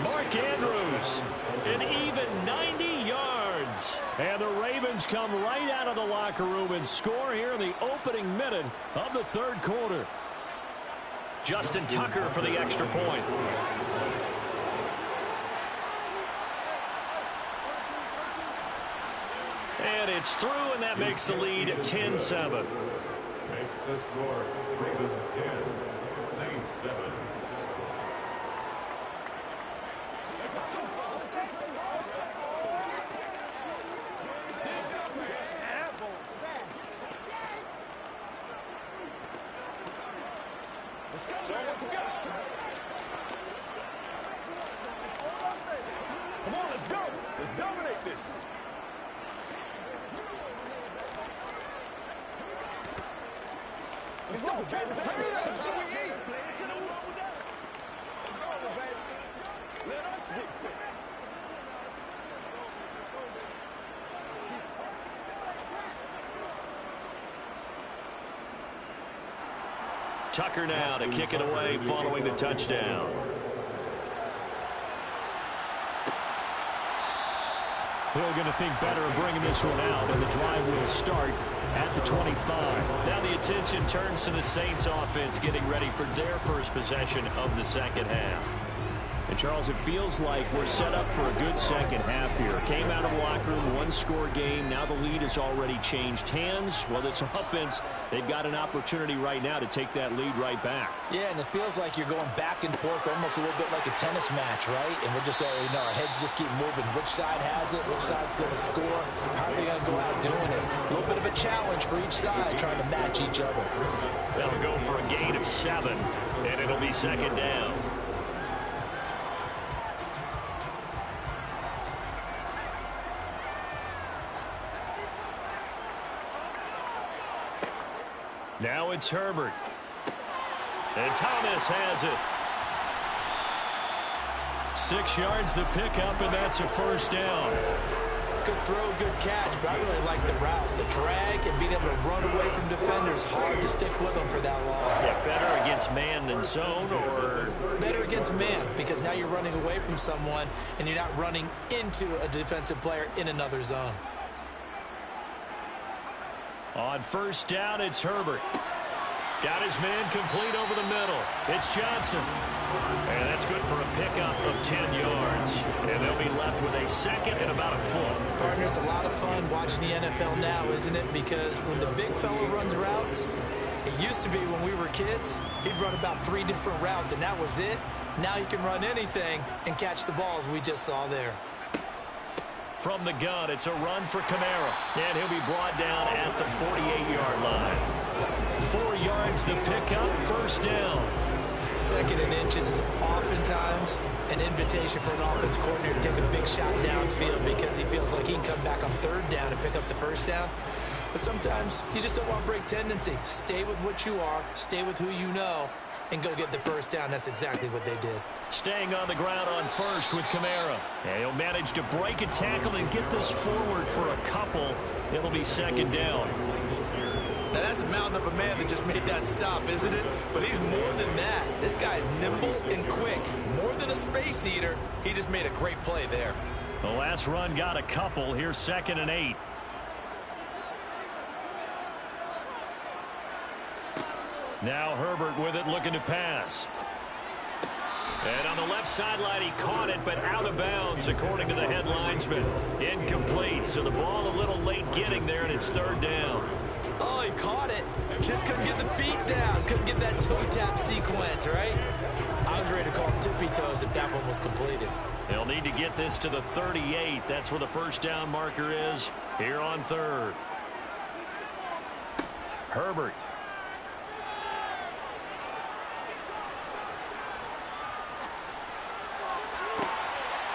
Mark Andrews. An even 90 yards. And the Ravens come right out of the locker room and score here in the opening minute of the 3rd quarter. Justin Tucker for the extra point. And it's through, and that makes the lead 10-7. Makes the score Ravens 10, Saints 7. Let's go. Let's go. Come on, let's go. Let's dominate this. Let's go, baby. Let's go. We eat. Let us dictate. Tucker now to kick it away following the touchdown. Hill going to think better of bringing this one out, and the drive will start at the 25. Now the attention turns to the Saints offense getting ready for their first possession of the second half. And, Charles, it feels like we're set up for a good second half here. Came out of the locker room, one-score game. Now the lead has already changed hands. Well, this offense, they've got an opportunity right now to take that lead right back. Yeah, and it feels like you're going back and forth almost a little bit like a tennis match, right? And we're just, our heads just keep moving. Which side has it? Which side's going to score? How are they going to go out doing it? A little bit of a challenge for each side trying to match each other. They'll go for a gain of 7, and it'll be second down. Now it's Herbert. And Thomas has it. 6 yards the pickup, and that's a first down. Good throw, good catch, but I really like the route. The drag and being able to run away from defenders, hard to stick with them for that long. Yeah, better against man than zone, or? Better against man, because now you're running away from someone, and you're not running into a defensive player in another zone. On first down, it's Herbert. Got his man complete over the middle. It's Johnson. And that's good for a pickup of 10 yards. And they'll be left with a second and about a foot. Partners, a lot of fun watching the NFL now, isn't it? Because when the big fella runs routes, it used to be when we were kids, he'd run about 3 different routes, and that was it. Now he can run anything and catch the balls we just saw there. From the gun, it's a run for Kamara. And he'll be brought down at the 48-yard line. 4 yards the pickup, first down. Second and inches is oftentimes an invitation for an offense coordinator to take a big shot downfield because he feels like he can come back on third down and pick up the first down. But sometimes you just don't want break tendency. Stay with what you are, stay with who you know, and go get the first down. That's exactly what they did. Staying on the ground on first with Kamara. And he'll manage to break a tackle and get this forward for a couple. It'll be second down. Now that's a mountain of a man that just made that stop, isn't it? But he's more than that. This guy's nimble and quick. More than a space eater. He just made a great play there. The last run got a couple. Here's second and 8. Now Herbert with it, looking to pass. And on the left sideline, he caught it, but out of bounds, according to the head linesman. Incomplete, so the ball a little late getting there, and it's third down. Oh, he caught it. Just couldn't get the feet down. Couldn't get that toe tap sequence, right? I was ready to call him tippy toes if that one was completed. They'll need to get this to the 38. That's where the first down marker is here on third. Herbert.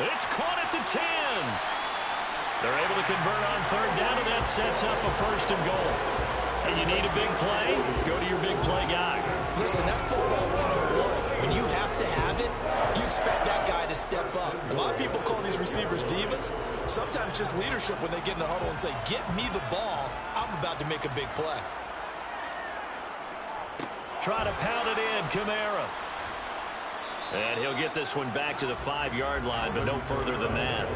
It's caught at the 10. They're able to convert on third down, and that sets up a first and goal. And you need a big play, go to your big play guy. Listen, that's football 101. When you have to have it, you expect that guy to step up. A lot of people call these receivers divas. Sometimes just leadership when they get in the huddle and say, get me the ball, I'm about to make a big play. Try to pound it in, Kamara. And he'll get this one back to the 5-yard line, but no further than that.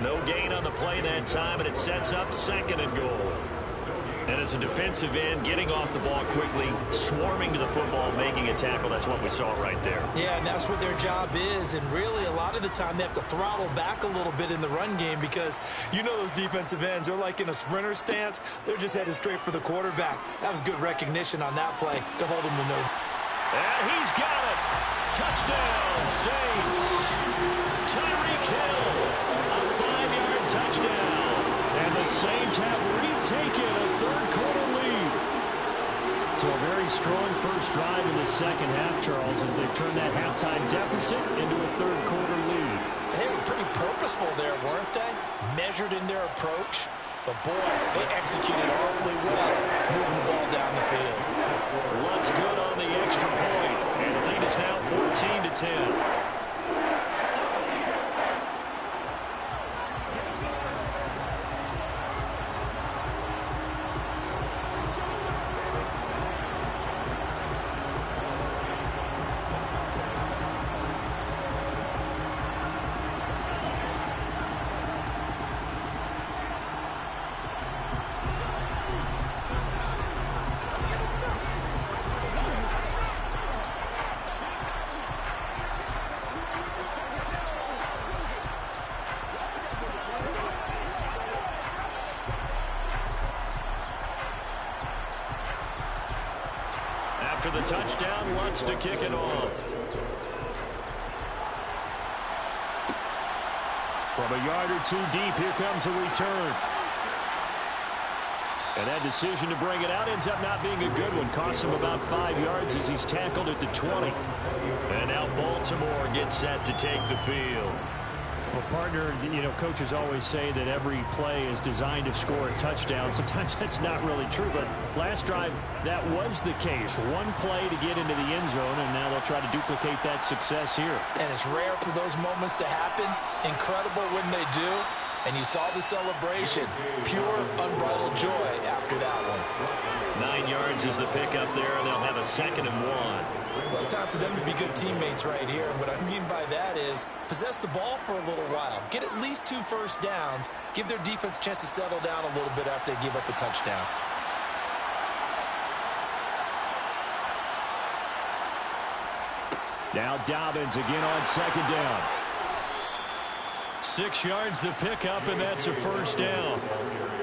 No gain on the play that time, and it sets up second and goal. And as a defensive end, getting off the ball quickly, swarming to the football, making a tackle, that's what we saw right there. Yeah, and that's what their job is. And really, a lot of the time, they have to throttle back a little bit in the run game because you know those defensive ends, they're like in a sprinter stance. They're just headed straight for the quarterback. That was good recognition on that play to hold him to no. And he's got it. Touchdown, Saints. Tyreek Hill, a 5-yard touchdown. And the Saints have retaken a third-quarter lead. So a very strong first drive in the second half, Charles, as they turn that halftime deficit into a third-quarter lead. And they were pretty purposeful there, weren't they? Measured in their approach. But, boy, they executed awfully well, moving the ball down the field. Looks good on the extra point. And the lead is now 14-10. after the touchdown, Lutz to kick it off. From a yard or two deep, here comes a return. And that decision to bring it out ends up not being a good one. Costs him about 5 yards as he's tackled at the 20. And now Baltimore gets set to take the field. Well, partner, coaches always say that every play is designed to score a touchdown. Sometimes that's not really true, but last drive, that was the case. One play to get into the end zone, and now they'll try to duplicate that success here. And it's rare for those moments to happen. Incredible when they do. And you saw the celebration. Pure, unbridled joy after that one. 9 yards is the pickup there, and they'll have a 2nd and 1. Well, it's time for them to be good teammates right here. And what I mean by that is possess the ball for a little while. Get at least 2 first downs. Give their defense a chance to settle down a little bit after they give up a touchdown. Now Dobbins again on 2nd down. 6 yards the pickup, and that's a 1st down.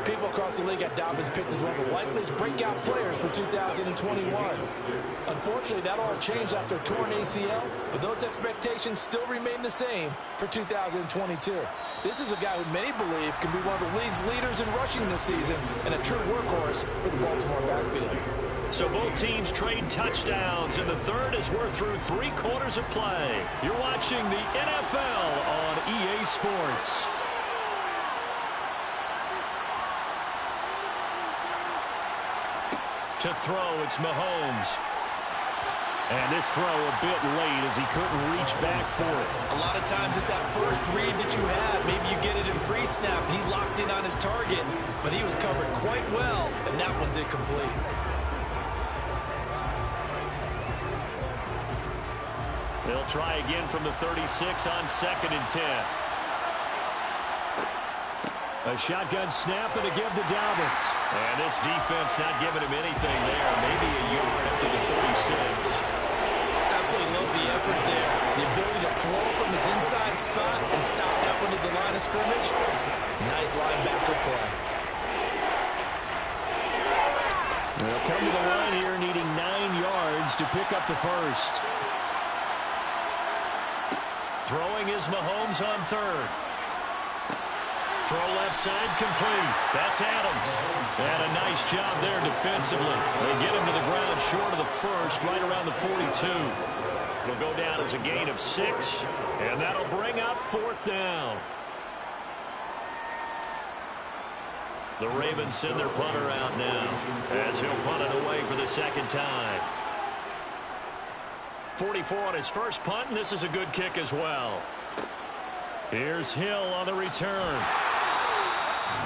People across the league got Dobbins picked as one of the likeliest breakout players for 2021. Unfortunately, that all changed after a torn ACL, but those expectations still remain the same for 2022. This is a guy who many believe can be one of the league's leaders in rushing this season and a true workhorse for the Baltimore backfield. So both teams trade touchdowns in the third as we're through 3 quarters of play. You're watching the NFL on EA Sports. To throw, it's Mahomes. And this throw a bit late as he couldn't reach back for it. A lot of times it's that first read that you have. Maybe you get it in pre-snap and he locked in on his target, but he was covered quite well, and that one's incomplete. They'll try again from the 36 on 2nd and 10. A shotgun snap and a give to Dobbins. And this defense not giving him anything there. Maybe a yard up to the 36. Absolutely love the effort there. The ability to flow from his inside spot and stop that one at the line of scrimmage. Nice linebacker play. They'll come to the line here needing 9 yards to pick up the first. Throwing is Mahomes on 3rd. Throw left side complete. That's Adams. And a nice job there defensively. They get him to the ground short of the first, right around the 42. It'll go down as a gain of 6, and that'll bring up 4th down. The Ravens send their punter out now as he'll punt it away for the 2nd time. 44 on his first punt, and this is a good kick as well. Here's Hill on the return.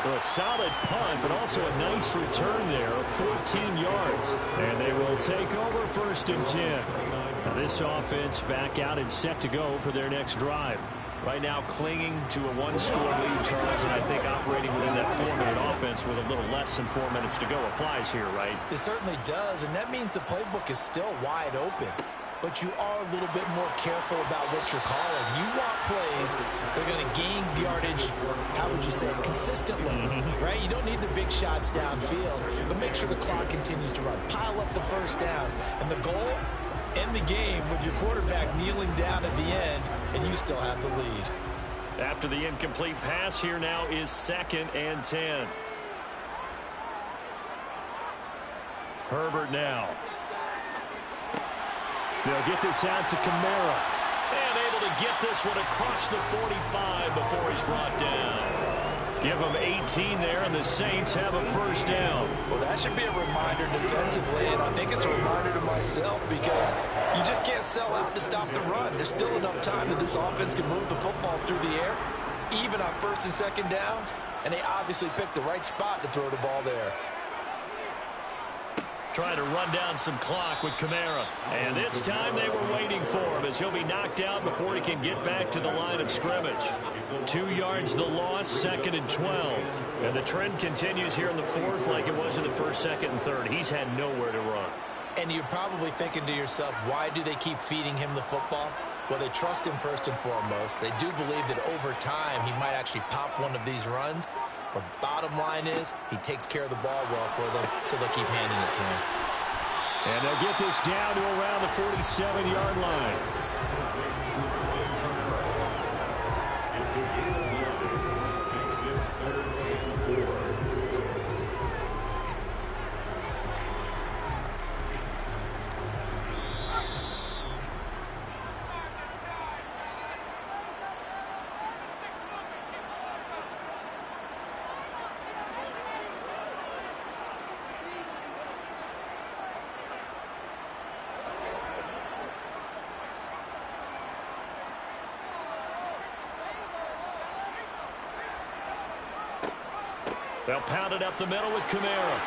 Well, a solid punt, but also a nice return there of 14 yards. And they will take over 1st and 10. Now this offense back out and set to go for their next drive. Right now clinging to a 1-score lead, Charles, and I think operating within that 4-minute offense with a little less than 4 minutes to go applies here, right? It certainly does, and that means the playbook is still wide open. But you are a little bit more careful about what you're calling. You want plays that are going to gain yardage, how would you say it, consistently, right? You don't need the big shots downfield, but make sure the clock continues to run. Pile up the first downs. And the goal, end the game with your quarterback kneeling down at the end, and you still have the lead. After the incomplete pass, here now is 2nd and 10. Herbert now. They'll get this out to Kamara. And able to get this one across the 45 before he's brought down. Give them 18 there, and the Saints have a 1st down. Well, that should be a reminder defensively, and I think it's a reminder to myself because you just can't sell out to stop the run. There's still enough time that this offense can move the football through the air, even on 1st and 2nd downs, and they obviously picked the right spot to throw the ball there. Trying to run down some clock with Kamara. And this time they were waiting for him as he'll be knocked out before he can get back to the line of scrimmage. 2 yards the loss, 2nd and 12. And the trend continues here in the 4th like it was in the 1st, 2nd, and 3rd. He's had nowhere to run. And you're probably thinking to yourself, why do they keep feeding him the football? Well, they trust him first and foremost. They do believe that over time he might actually pop one of these runs. But bottom line is, he takes care of the ball well for them, so they'll keep handing it to him. And they'll get this down to around the 47-yard line. They'll pound it up the middle with Kamara.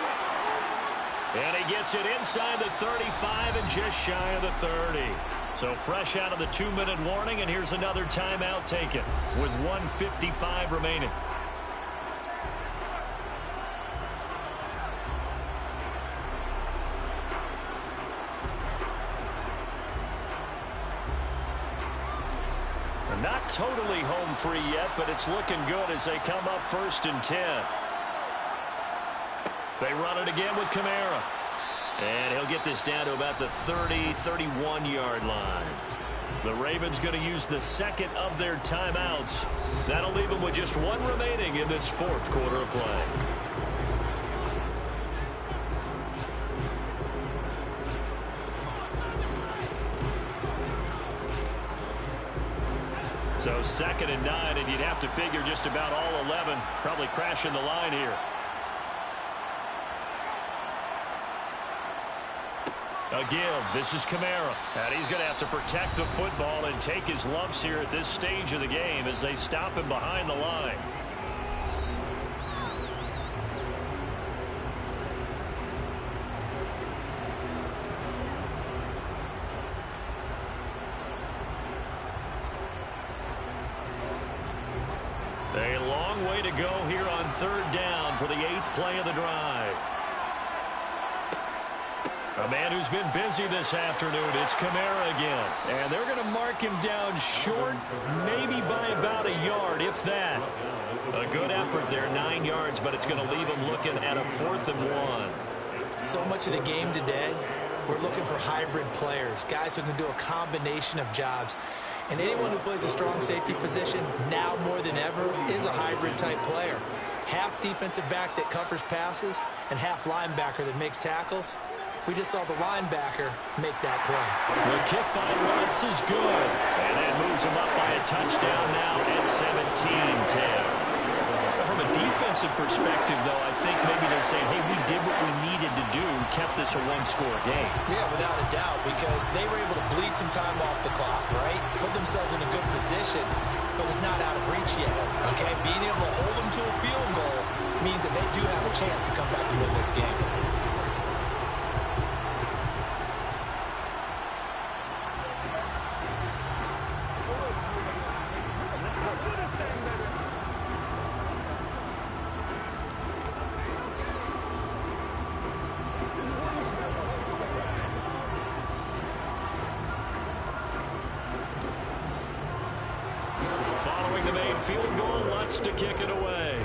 And he gets it inside the 35 and just shy of the 30. So fresh out of the 2-minute warning, and here's another timeout taken with 1:55 remaining. They're not totally home free yet, but it's looking good as they come up 1st and 10. They run it again with Kamara. And he'll get this down to about the 30, 31-yard line. The Ravens going to use the second of their timeouts. That'll leave them with just one remaining in this 4th quarter of play. So 2nd and 9, and you'd have to figure just about all 11 probably crashing the line here. A give. This is Kamara. And he's going to have to protect the football and take his lumps here at this stage of the game as they stop him behind the line. A long way to go here on 3rd down for the 8th play of the drive. A man who's been busy this afternoon, it's Kamara again. And they're going to mark him down short, maybe by about a yard, if that. A good effort there, 9 yards, but it's going to leave him looking at a 4th and 1. So much of the game today, we're looking for hybrid players, guys who can do a combination of jobs. And anyone who plays a strong safety position, now more than ever, is a hybrid-type player. Half defensive back that covers passes and half linebacker that makes tackles. We just saw the linebacker make that play. The kick by Wentz is good. And that moves him up by a touchdown now at 17-10. From a defensive perspective, though, I think maybe they're saying, hey, we did what we needed to do, kept this a 1-score game. Yeah, without a doubt, because they were able to bleed some time off the clock, right? Put themselves in a good position, but it's not out of reach yet, okay? Being able to hold them to a field goal means that they do have a chance to come back and win this game. Following the made field goal, wants to kick it away.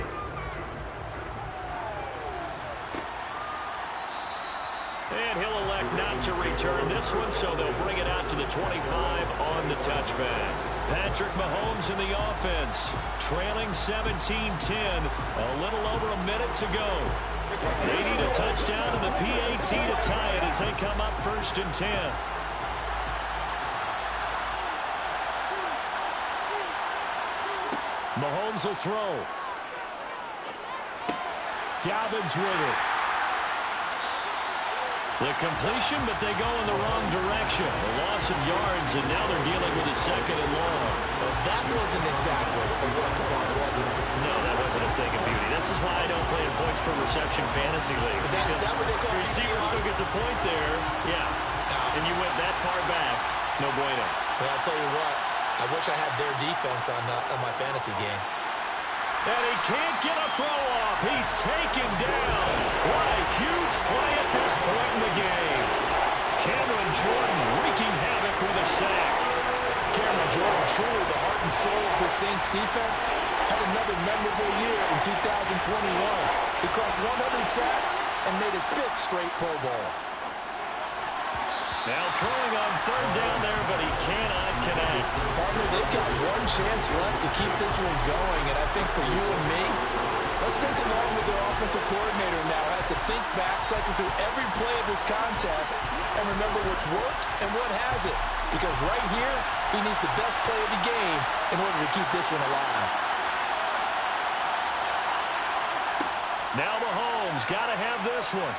And he'll elect not to return this one, so they'll bring it out to the 25 on the touchback. Patrick Mahomes in the offense, trailing 17-10, a little over a minute to go. They need a touchdown and the PAT to tie it as they come up 1st and 10. Mahomes will throw. Dobbins with it. The completion, but they go in the wrong direction. A loss of yards, and now they're dealing with a 2nd and long. Well, that wasn't exactly a work of art, was it? No, that wasn't a thing of beauty. This is why I don't play in points per reception fantasy league. Is that what they call it? Receiver still gets a point there. Yeah. And you went that far back. No bueno. Well, I'll tell you what. I wish I had their defense on my fantasy game. And he can't get a throw off. He's taken down. What a huge play at this point in the game. Cameron Jordan wreaking havoc with a sack. Cameron Jordan, truly the heart and soul of the Saints defense, had another memorable year in 2021. He crossed 100 sacks and made his 5th straight Pro Bowl. Now throwing on third down there, but he cannot connect. Partner, they've got one chance left to keep this one going, and I think for you and me, let's think along with their offensive coordinator now. Has to think back, cycle through every play of this contest, and remember what's worked and what hasn't. Because right here, he needs the best play of the game in order to keep this one alive. Now Mahomes got to have this one.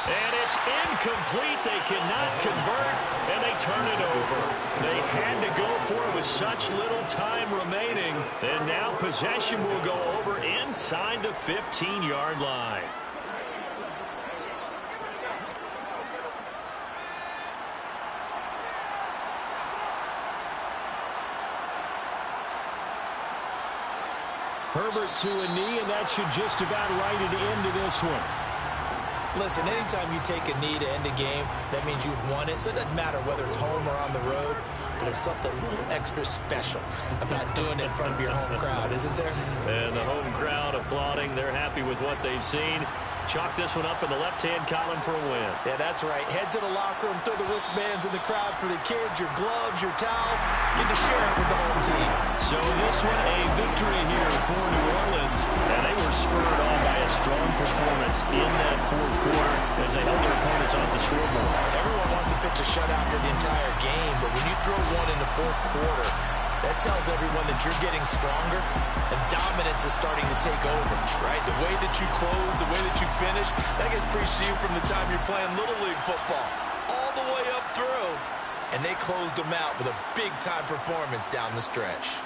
And it's incomplete. They cannot convert, and they turn it over. They had to go for it with such little time remaining. And now possession will go over inside the 15-yard line. Herbert to a knee, and that should just about write it into this one. Listen, anytime you take a knee to end a game, that means you've won it. So it doesn't matter whether it's home or on the road. But there's something a little extra special about doing it in front of your home crowd, isn't there? And the home crowd applauding. They're happy with what they've seen. Chalk this one up in the left-hand column for a win. Yeah, that's right. Head to the locker room, throw the wristbands in the crowd for the kids, your gloves, your towels. Get to share it with the home team. So this one, a victory here for New Orleans. And they were spurred on by a strong performance in that fourth quarter as they held their opponents off the scoreboard. Everyone wants to pitch a shutout for the entire game, but when you throw one in the fourth quarter, that tells everyone that you're getting stronger and dominance is starting to take over, right? The way that you close, the way that you finish, that gets preached to you from the time you're playing Little League football all the way up through. And they closed them out with a big-time performance down the stretch.